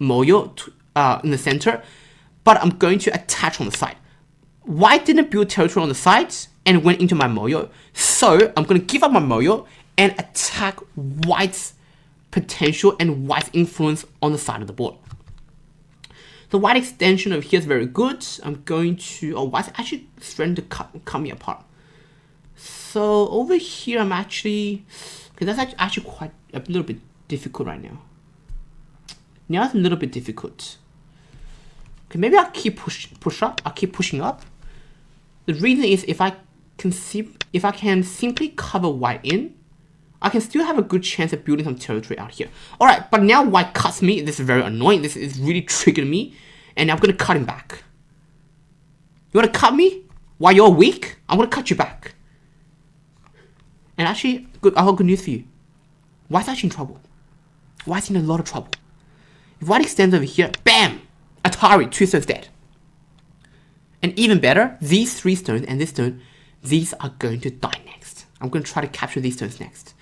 moyo in the center, but I'm going to attach on the side. White didn't build territory on the sides and went into my moyo, so I'm going to give up my moyo and attack White's potential and White's influence on the side of the board. The white extension over here is very good. I'm going to... Oh, White's actually threatening to cut me apart. So over here, I'm actually... Okay, that's actually quite a little bit difficult right now. Now it's a little bit difficult. Okay, maybe I'll keep push up. I'll keep pushing up. The reason is if I can simply cover White in, I can still have a good chance of building some territory out here. Alright, but now White cuts me. This is very annoying. This is really triggering me. And I'm going to cut him back. You want to cut me? While you're weak? I'm going to cut you back. And actually, I have good news for you. White's actually in trouble. White's in a lot of trouble. If White extends over here, bam! Atari, 2 stones dead. And even better, these 3 stones and this stone, these are going to die next. I'm going to try to capture these stones next.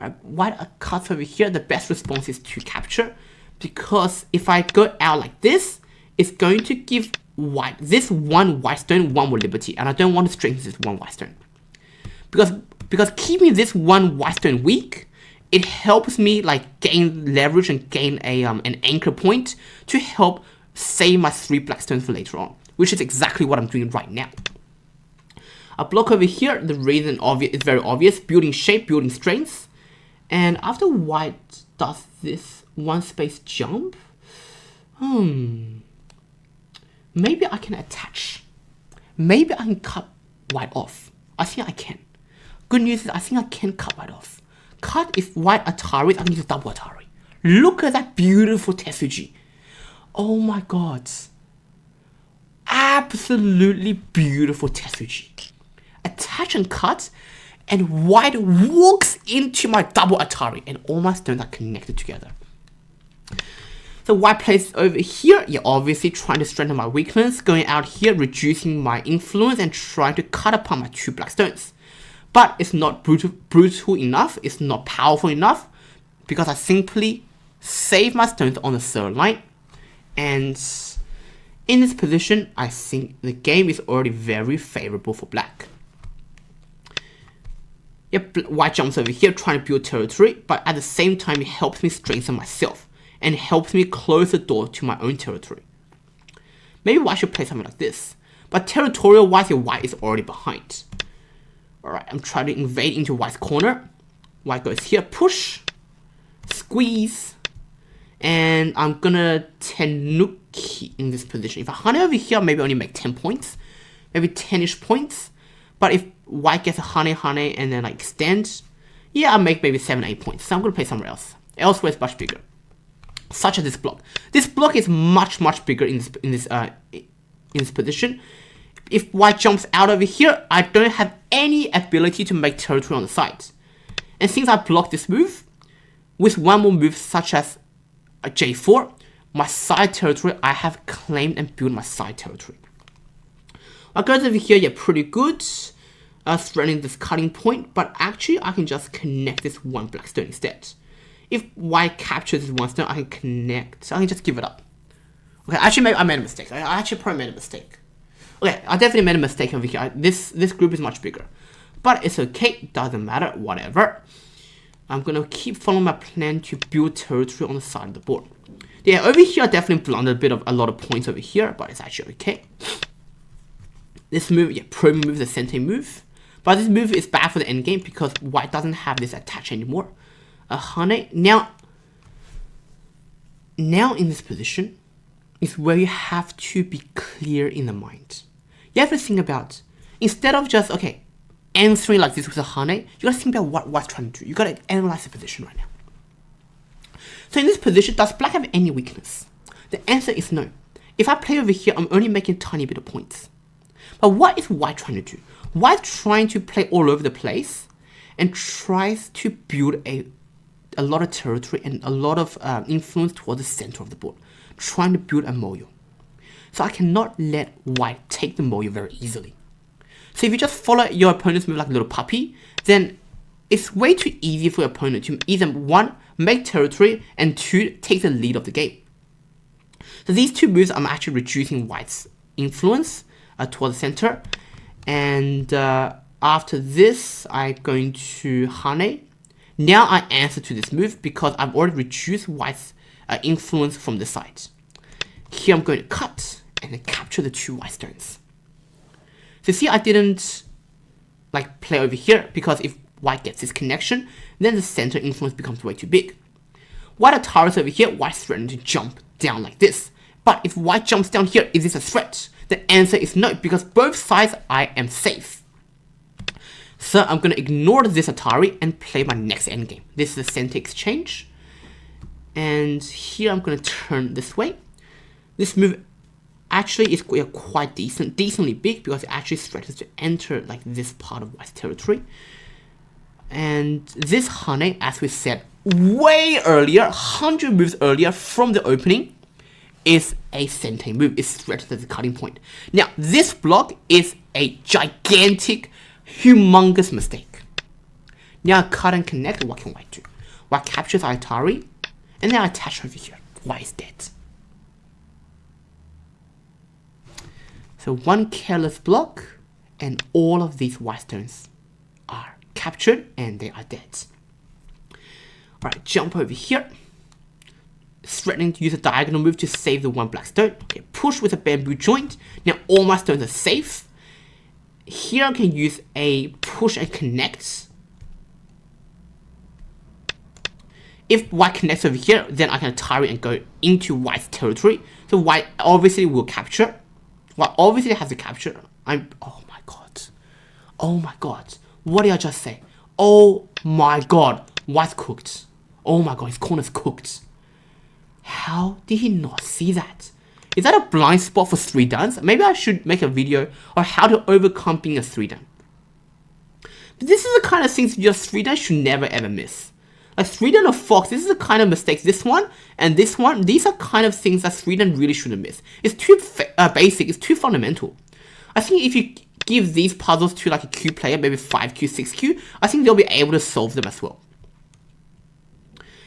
Alright, White cuts over here. The best response is to capture, because if I go out like this, it's going to give White this one white stone 1 more liberty, and I don't want to strengthen this one white stone. Because keeping this one white stone weak, it helps me like gain leverage and gain an anchor point to help save my 3 black stones for later on, which is exactly what I'm doing right now. I block over here. The reason is very obvious: building shape, building strength. And after White does this 1 space jump, maybe I can attach. Maybe I can cut White off. I think I can. Good news is I think I can cut White off. Cut if White Atari, I can use double Atari. Look at that beautiful Tetsuji. Oh my god. Absolutely beautiful Tetsuji. Attach and cut, and White walks into my double Atari, and all my stones are connected together. So White plays over here, yeah, obviously trying to strengthen my weakness, going out here, reducing my influence, and trying to cut apart my 2 black stones. But it's not brutal enough, it's not powerful enough, because I simply save my stones on the third line. And in this position, I think the game is already very favorable for black. Yep, White jumps over here trying to build territory, but at the same time it helps me strengthen myself and helps me close the door to my own territory. Maybe White should play something like this, but territorial wise, White is already behind. Alright, I'm trying to invade into White's corner. White goes here, push, squeeze, and I'm gonna Tenuki in this position. If I hunt over here, maybe only make 10 points, maybe 10-ish points. But if White gets a Hane and then like extend, yeah, I'll make maybe 7-8 points. So I'm gonna play somewhere else. Elsewhere is much bigger, such as this block. This block is much bigger in this position. If White jumps out over here, I don't have any ability to make territory on the sides. And since I block this move, with one more move such as a J4, my side territory, I have claimed and built my side territory. White goes over here, yeah, pretty good. Threatening this cutting point, but actually I can just connect this 1 black stone instead. If White captures this 1 stone, I can connect, so I can just give it up. Okay, actually maybe I made a mistake. I actually probably made a mistake. Okay, I definitely made a mistake over here. This group is much bigger. But it's okay, doesn't matter, whatever. I'm gonna keep following my plan to build territory on the side of the board. Yeah, over here I definitely blundered a lot of points over here, but it's actually okay. This move, yeah, pro move, the Sensei move. But this move is bad for the end game because White doesn't have this attach anymore. Hane, now in this position is where you have to be clear in the mind. You have to think about, instead of just, okay, answering like this with a Hane, you gotta think about what White's trying to do. You gotta analyze the position right now. So in this position, does black have any weakness? The answer is no. If I play over here, I'm only making a tiny bit of points. But what is white trying to do? White trying to play all over the place and tries to build a lot of territory and a lot of influence towards the center of the board, trying to build a moyo. So I cannot let white take the moyo very easily. So if you just follow your opponent's move like a little puppy, then it's way too easy for your opponent to either 1, make territory, and 2, take the lead of the game. So these two moves, I'm actually reducing white's influence towards the center. And after this, I'm going to Hane. Now I answer to this move because I've already reduced white's influence from the side. Here I'm going to cut and then capture the 2 white stones. So see, I didn't like play over here because if white gets this connection, then the center influence becomes way too big. White Ataris over here, white's threatening to jump down like this. But if white jumps down here, is this a threat? The answer is no, because both sides I am safe. So I'm going to ignore this Atari and play my next endgame. This is a center exchange. And here I'm going to turn this way. This move actually is quite decently big because it actually threatens to enter like this part of white's territory. And this Hane, as we said way earlier, 100 moves earlier from the opening, is a sentei move. It's threatened as a cutting point. Now, this block is a gigantic, humongous mistake. Now I cut and connect. What can white do? White captures Atari, and then I attach over here. White is dead. So one careless block, and all of these white stones are captured, and they are dead. Alright, jump over here. Threatening to use a diagonal move to save the 1 black stone. Okay, push with a bamboo joint. Now all my stones are safe. Here I can use a push and connect. If white connects over here, then I can Atari and go into white's territory. So white obviously will capture. White obviously has to capture. Oh my god. Oh my god. What did I just say? Oh my god. White's cooked. Oh my god, his corner's cooked. How did he not see that? Is that a blind spot for 3 duns? Maybe I should make a video on how to overcome being a 3 dun. But this is the kind of things your 3 dun should never ever miss. Like 3 dun or fox, this is the kind of mistakes. This one and this one, these are kind of things that 3 dun really shouldn't miss. It's too basic, it's too fundamental. I think if you give these puzzles to like a Q player, maybe 5Q, 6Q, I think they'll be able to solve them as well.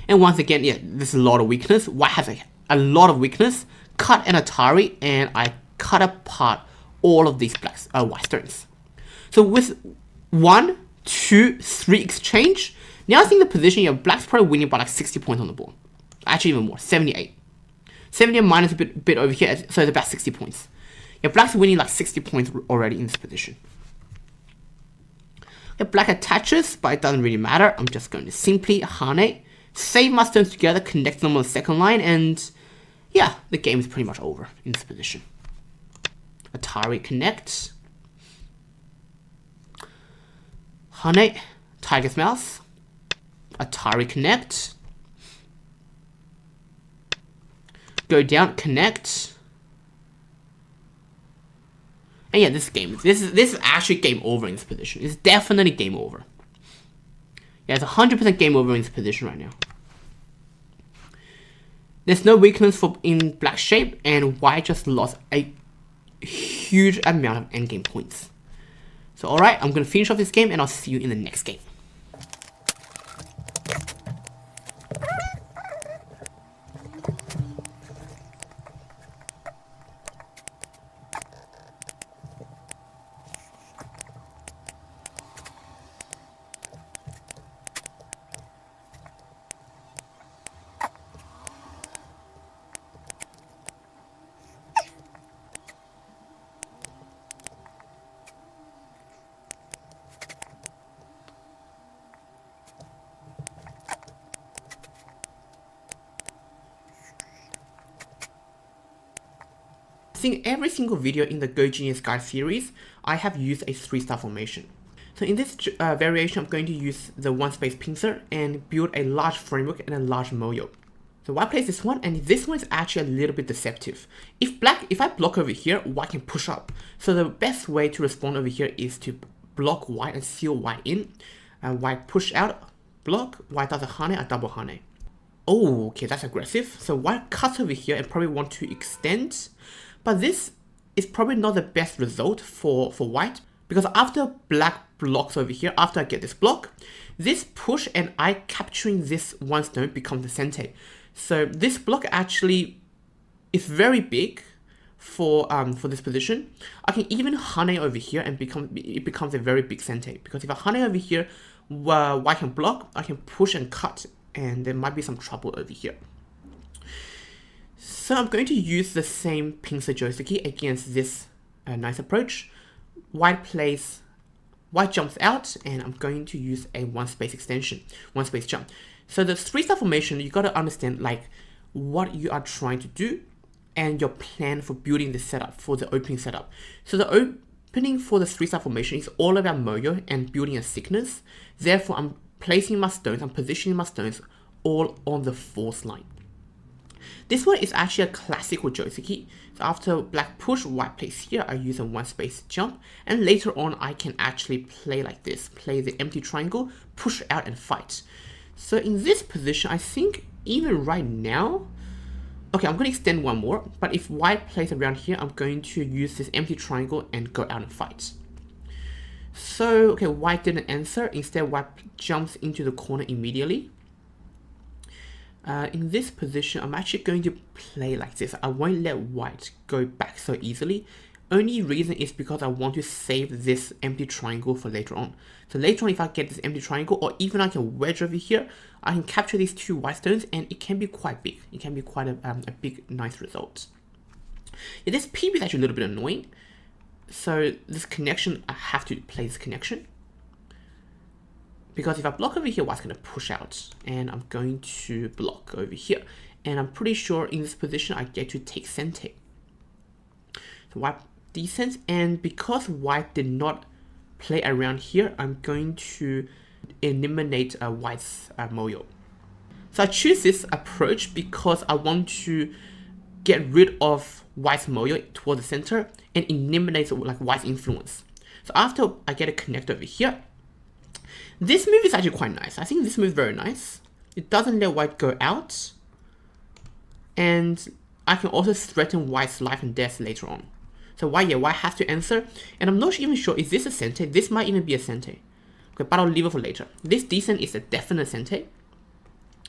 And once again, yeah, there's a lot of weakness. White has a lot of weakness. Cut an Atari, and I cut apart all of these white stones. So with 1, 2, 3 exchange, now I think the position, you have black's probably winning by like 60 points on the board. Actually even more, 78. 78 minus a bit over here, so it's about 60 points. Yeah, black's winning like 60 points already in this position. Yeah, black attaches, but it doesn't really matter. I'm just going to simply Hane, save my stones together, connect them on the second line, and yeah, the game is pretty much over in this position. Atari connect. Hane, Tiger's Mouse. Atari connect. Go down, connect. And yeah, this is actually game over in this position. It's definitely game over. Yeah, it's 100% game over in this position right now. There's no weakness in black shape, and white just lost a huge amount of endgame points. So alright, I'm going to finish off this game, and I'll see you in the next game. In every single video in the Go Genius Guide series, I have used a 3-star formation. So in this variation, I'm going to use the 1 space pincer and build a large framework and a large moyo. So white plays this one, and this one is actually a little bit deceptive. If I block over here, white can push up. So the best way to respond over here is to block white and seal white in. White push out, block, white does a hane, a double hane. Oh, okay, that's aggressive. So white cuts over here and probably want to extend. But this is probably not the best result for white, because after black blocks over here, after I get this block, this push and I capturing this one stone becomes the sente. So this block actually is very big for this position. I can even hane over here and it becomes a very big sente, because if I hane over here, white can block, I can push and cut, and there might be some trouble over here. So I'm going to use the same pincer joseki against this nice approach. White jumps out, and I'm going to use a one space extension, one space jump. So the 3-star formation, you got to understand like what you are trying to do and your plan for building this setup, for the opening setup. So the opening for the 3-star formation is all about moyo and building a thickness. Therefore, I'm placing my stones, I'm positioning my stones all on the 4th line. This one is actually a classical joseki. So after black push, white plays here, I use a one space jump, and later on I can actually play like this, play the empty triangle, push out and fight. So in this position, I think even right now, okay, I'm going to extend one more, but if white plays around here, I'm going to use this empty triangle and go out and fight. So, okay, white didn't answer, instead white jumps into the corner immediately. In this position, I'm actually going to play like this. I won't let white go back so easily. Only reason is because I want to save this empty triangle for later on. So later on, if I get this empty triangle, or even I can wedge over here, I can capture these 2 white stones, and it can be quite big. It can be quite a big, nice result. Yeah, this PB is actually a little bit annoying. So this connection, I have to play this connection. Because if I block over here, white's going to push out, and I'm going to block over here. And I'm pretty sure in this position, I get to take sente. So white descends, and because white did not play around here, I'm going to eliminate white's moyo. So I choose this approach because I want to get rid of white's moyo toward the center and eliminate like white's influence. So after I get a connect over here, this move is actually quite nice. I think this move is very nice. It doesn't let white go out, and I can also threaten white's life and death later on. So white has to answer, and I'm not even sure, is this a sente? This might even be a sente. Okay, but I'll leave it for later. This descent is a definite sente,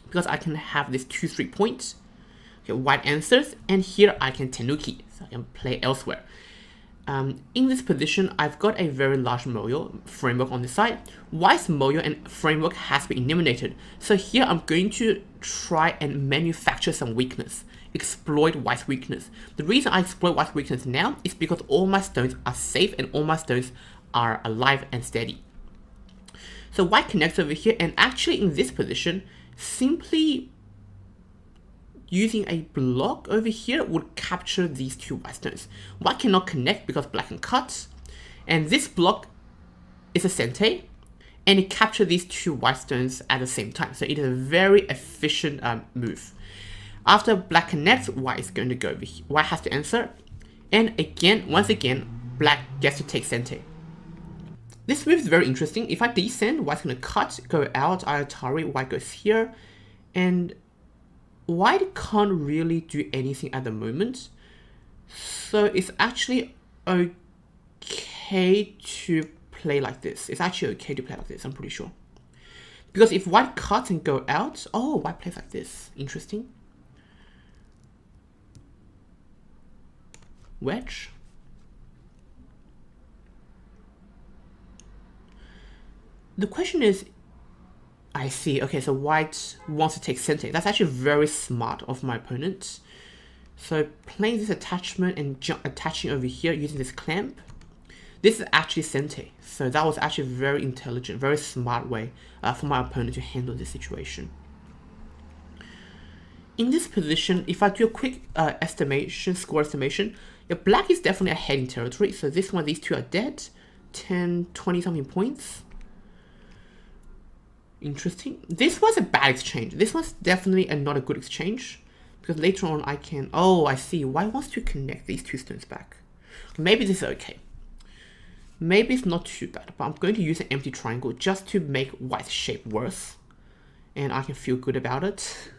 because I can have this 2-3 points. Okay, white answers, and here I can tenuki, so I can play elsewhere. In this position, I've got a very large moyo framework on the side. White's moyo and framework has been eliminated. So here I'm going to try and manufacture some weakness, exploit white's weakness. The reason I exploit white's weakness now is because all my stones are safe and all my stones are alive and steady. So white connects over here, and actually in this position, simply using a block over here would capture these 2 white stones. White cannot connect because black can cut, and this block is a sente, and it captures these 2 white stones at the same time. So it is a very efficient move. After black connects, white is going to go over here. White has to answer, and again, once again, black gets to take sente. This move is very interesting. If I descend, white's going to cut, go out, Ayatari, white goes here, and white can't really do anything at the moment. So it's actually okay to play like this. It's actually okay to play like this, I'm pretty sure. Because if white cuts and go out, oh, white plays like this. Interesting. Wedge. The question is, I see, okay, so white wants to take sente. That's actually very smart of my opponent. So playing this attachment and attaching over here using this clamp, this is actually sente. So that was actually very intelligent, very smart way for my opponent to handle this situation. In this position, if I do a quick score estimation, black is definitely ahead in territory. So this one, these 2 are dead, 10, 20 something points. Interesting. This was a bad exchange. This was definitely not a good exchange. Because later on I can... Oh, I see. White wants to connect these two stones back. Maybe this is okay. Maybe it's not too bad. But I'm going to use an empty triangle just to make white's shape worse. And I can feel good about it.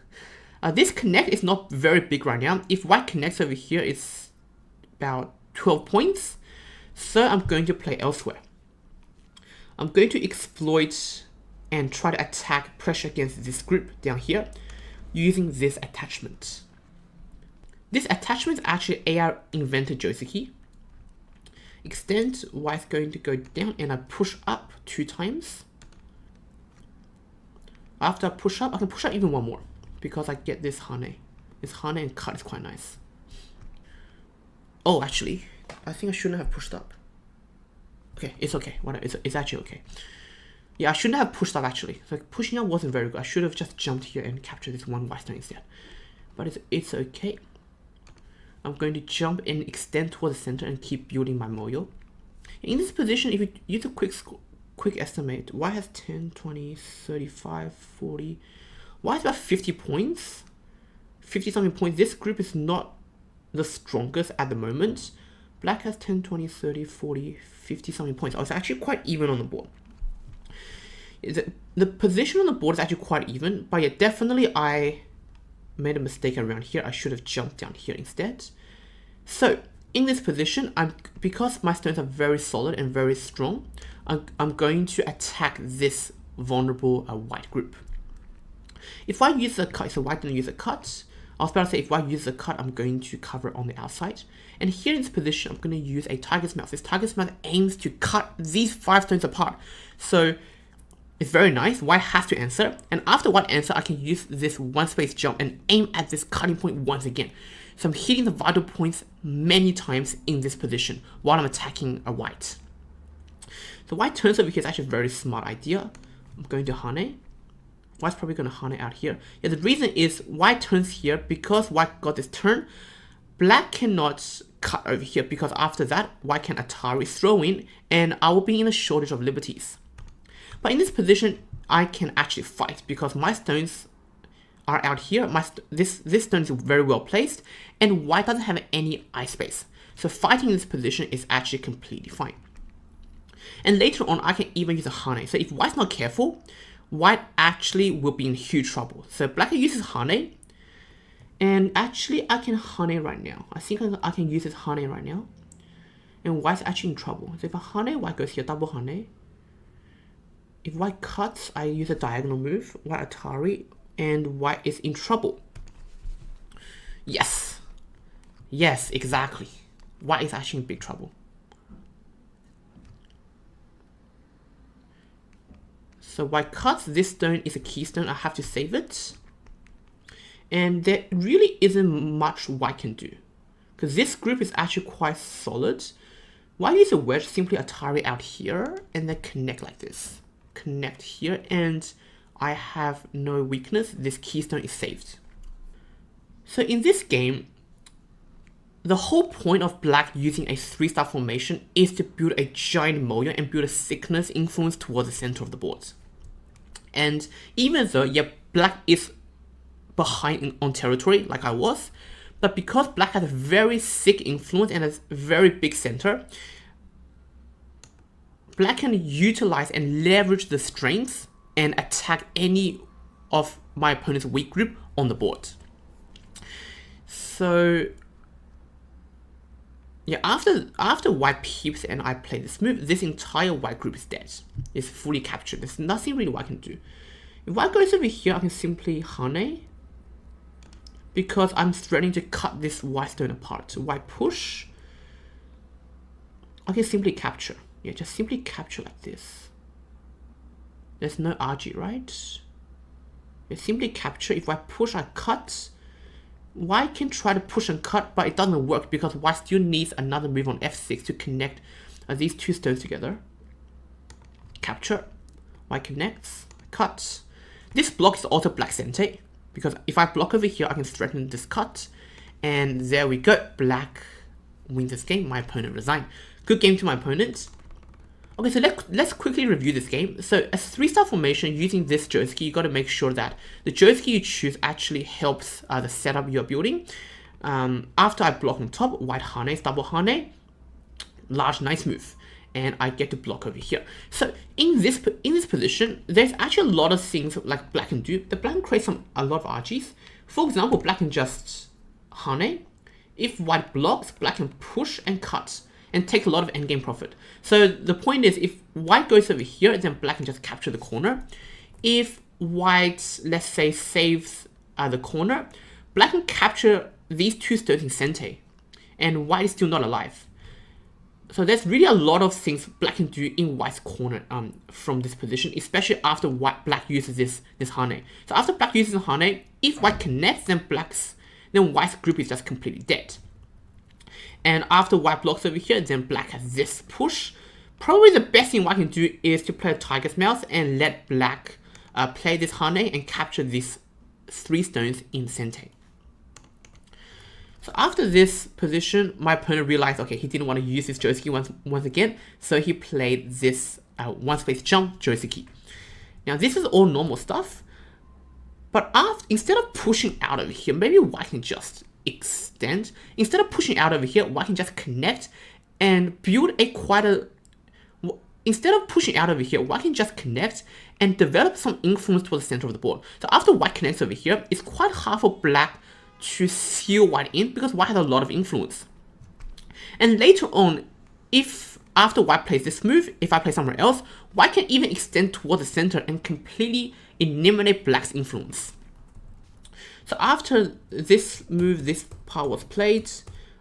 This connect is not very big right now. If white connects over here, it's about 12 points. So I'm going to play elsewhere. I'm going to exploit and try to attack pressure against this group down here using this attachment. This attachment is actually AR invented joseki. Extend, white's going to go down and I push up 2 times. After I push up, I can push up even one more because I get this hane. This hane and cut is quite nice. Oh, actually, I think I shouldn't have pushed up. Okay, it's okay. It's actually okay. Yeah, I shouldn't have pushed up actually. So pushing up wasn't very good. I should have just jumped here and captured this one white stone instead. But it's okay. I'm going to jump and extend towards the center and keep building my moyo. In this position, if you use a quick estimate, white has 10, 20, 35, 40. White has about 50 points. 50 something points. This group is not the strongest at the moment. Black has 10, 20, 30, 40, 50 something points. Oh, it's actually quite even on the board. The position on the board is actually quite even, but yeah, definitely I made a mistake around here. I should have jumped down here instead. So in this position, because my stones are very solid and very strong, I'm going to attack this vulnerable white group. If I use a cut, so white didn't use a cut. I was about to say if I use a cut, I'm going to cover it on the outside. And here in this position, I'm going to use a tiger's mouth. This tiger's mouth aims to cut these 5 stones apart. So it's very nice. White has to answer. And after white answer, I can use this 1 space jump and aim at this cutting point once again. So I'm hitting the vital points many times in this position while I'm attacking a white. So white turns over here is actually a very smart idea. I'm going to hane. White's probably going to hane out here. Yeah, the reason is white turns here because white got this turn. Black cannot cut over here because after that, white can Atari throw in and I will be in a shortage of liberties. But in this position, I can actually fight because my stones are out here. This stone is very well placed and white doesn't have any eye space. So fighting in this position is actually completely fine. And later on, I can even use a hane. So if white's not careful, white actually will be in huge trouble. So black uses hane. And actually, I can hane right now. I think I can use this hane right now. And white's actually in trouble. So if I hane, white goes here, double hane. If white cuts, I use a diagonal move, white Atari, and white is in trouble. Yes. Yes, exactly. White is actually in big trouble. So white cuts, this stone is a keystone, I have to save it. And there really isn't much white can do. Because this group is actually quite solid. White use a wedge, simply Atari out here, and then connect like this. Connect here and I have no weakness. This keystone is saved. So in this game, the whole point of black using a 3-star formation is to build a giant moyo and build a sickness influence towards the center of the board. And even though, yeah, black is behind on territory like I was, but because black has a very sick influence and a very big center, black can utilize and leverage the strengths and attack any of my opponent's weak group on the board. So yeah, after white peeps and I play this move, this entire white group is dead. It's fully captured. There's nothing really white can do. If white goes over here, I can simply hane because I'm threatening to cut this white stone apart. So white push, I can simply capture. Yeah, just simply capture like this. There's no RG, right? Yeah, simply capture. If I push, I cut. White can try to push and cut, but it doesn't work because white still needs another move on F6 to connect these 2 stones together. Capture. White connects. Cut. This block is also black Sanrensei because if I block over here, I can threaten this cut. And there we go. Black wins this game. My opponent resigned. Good game to my opponent. Okay, so let's quickly review this game. So as 3-star formation using this joseki, you got to make sure that the joseki you choose actually helps the setup you're building. After I block on top, white hane, double hane, large nice move, and I get to block over here. So in this position, there's actually a lot of things like black can do. The black can create a lot of RGs. For example, black can just hane. If white blocks, black can push and cut and take a lot of endgame profit. So the point is, if white goes over here, then black can just capture the corner. If white, let's say, saves the corner, black can capture these 2 stones in Sanrensei, and white is still not alive. So there's really a lot of things black can do in white's corner from this position, especially after black uses this hane. So after black uses the hane, if white connects, then white's group is just completely dead. And after white blocks over here, then black has this push. Probably the best thing white can do is to play a tiger's mouth and let black play this hane and capture these 3 stones in Sanrensei. So after this position, my opponent realized, okay, he didn't want to use this joseki once again, so he played this 1-space jump joseki. Now this is all normal stuff, but instead of pushing out over here, maybe white can just extend. Instead of pushing out over here, white can just connect and build instead of pushing out over here, white can just connect and develop some influence towards the center of the board. So after white connects over here, it's quite hard for black to seal white in because white has a lot of influence. And later on, if after white plays this move, if I play somewhere else, white can even extend towards the center and completely eliminate black's influence. So after this move, this part was played,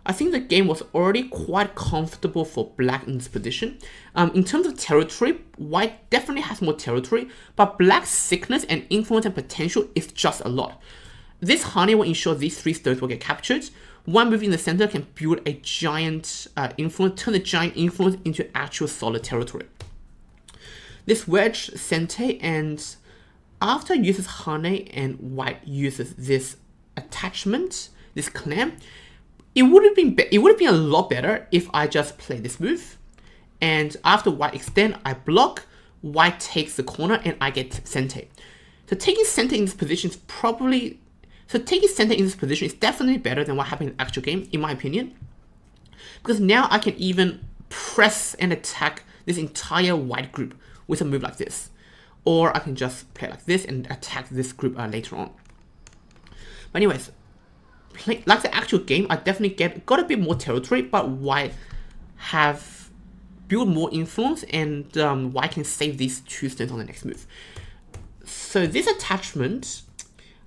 I think the game was already quite comfortable for black in this position. In terms of territory, white definitely has more territory, but black's sickness and influence and potential is just a lot. This hane will ensure these 3 stones will get captured. One move in the center can build a giant influence, turn the giant influence into actual solid territory. This wedge Sanrensei, and after it uses hane and white uses this attachment, this clamp, it would have been a lot better if I just play this move, and after white extend, I block, white takes the corner, and I get Sanrensei. So taking Sanrensei in this position is definitely better than what happened in the actual game, in my opinion, because now I can even press and attack this entire white group with a move like this. Or I can just play like this and attack this group later on. But anyways, like the actual game, I definitely got a bit more territory, but white have built more influence, and white can save these 2 stones on the next move. So this attachment,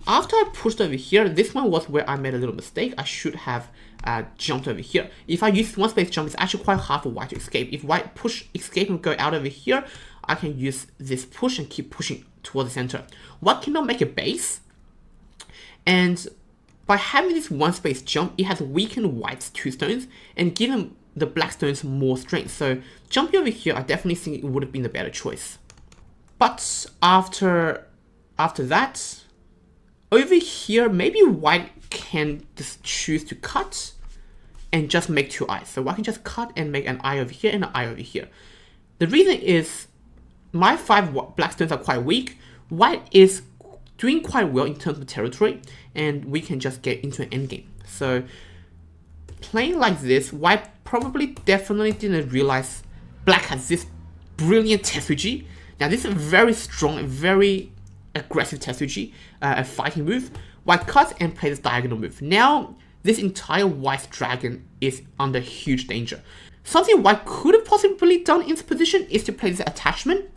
after I pushed over here, this one was where I made a little mistake. I should have jumped over here. If I use 1-space jump, it's actually quite hard for white to escape. If white escape and go out over here, I can use this push and keep pushing towards the center. White cannot make a base, and by having this 1-space jump, it has weakened white's 2 stones and given the black stones more strength. So jumping over here, I definitely think it would have been the better choice. But after that, over here, maybe white can just choose to cut and just make 2 eyes. So white can just cut and make an eye over here and an eye over here. The reason is my 5 black stones are quite weak. White is doing quite well in terms of territory, and we can just get into an endgame. So playing like this, white definitely didn't realize black has this brilliant Tetsuji. Now this is a very strong and very aggressive Tetsuji, a fighting move. White cuts and plays this diagonal move. Now this entire white dragon is under huge danger. Something white could have possibly done in this position is to play this attachment.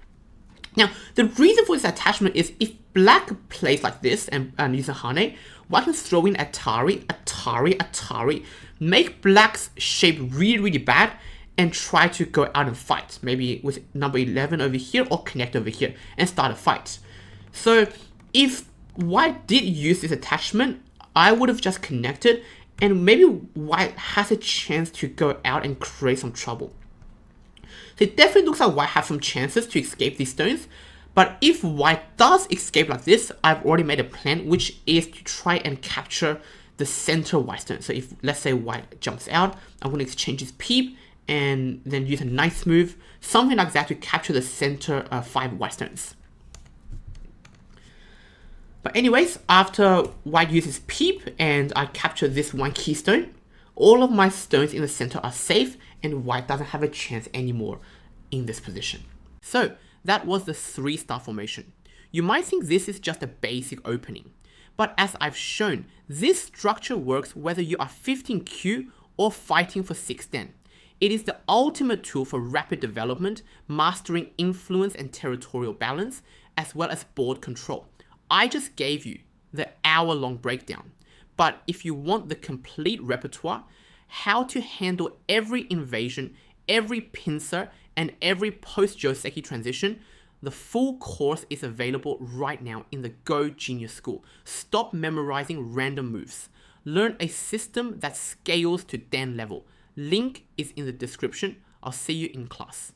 Now, the reason for this attachment is if black plays like this and uses hane, white can throw in Atari, make black's shape really, really bad, and try to go out and fight. Maybe with number 11 over here or connect over here and start a fight. So if white did use this attachment, I would have just connected, and maybe white has a chance to go out and create some trouble. So it definitely looks like white has some chances to escape these stones, but if white does escape like this, I've already made a plan, which is to try and capture the center white stone. So if, let's say, white jumps out, I'm going to exchange his peep and then use a nice move, something like that to capture the center 5 white stones. But anyways, after white uses peep and I capture this 1 keystone, all of my stones in the center are safe and white doesn't have a chance anymore in this position. So that was the 3-star formation. You might think this is just a basic opening, but as I've shown, this structure works whether you are 15Q or fighting for 610. It is the ultimate tool for rapid development, mastering influence and territorial balance, as well as board control. I just gave you the hour-long breakdown, but if you want the complete repertoire, how to handle every invasion, every pincer, and every post-joseki transition, the full course is available right now in the Go Genius School. Stop memorizing random moves. Learn a system that scales to Dan level. Link is in the description. I'll see you in class.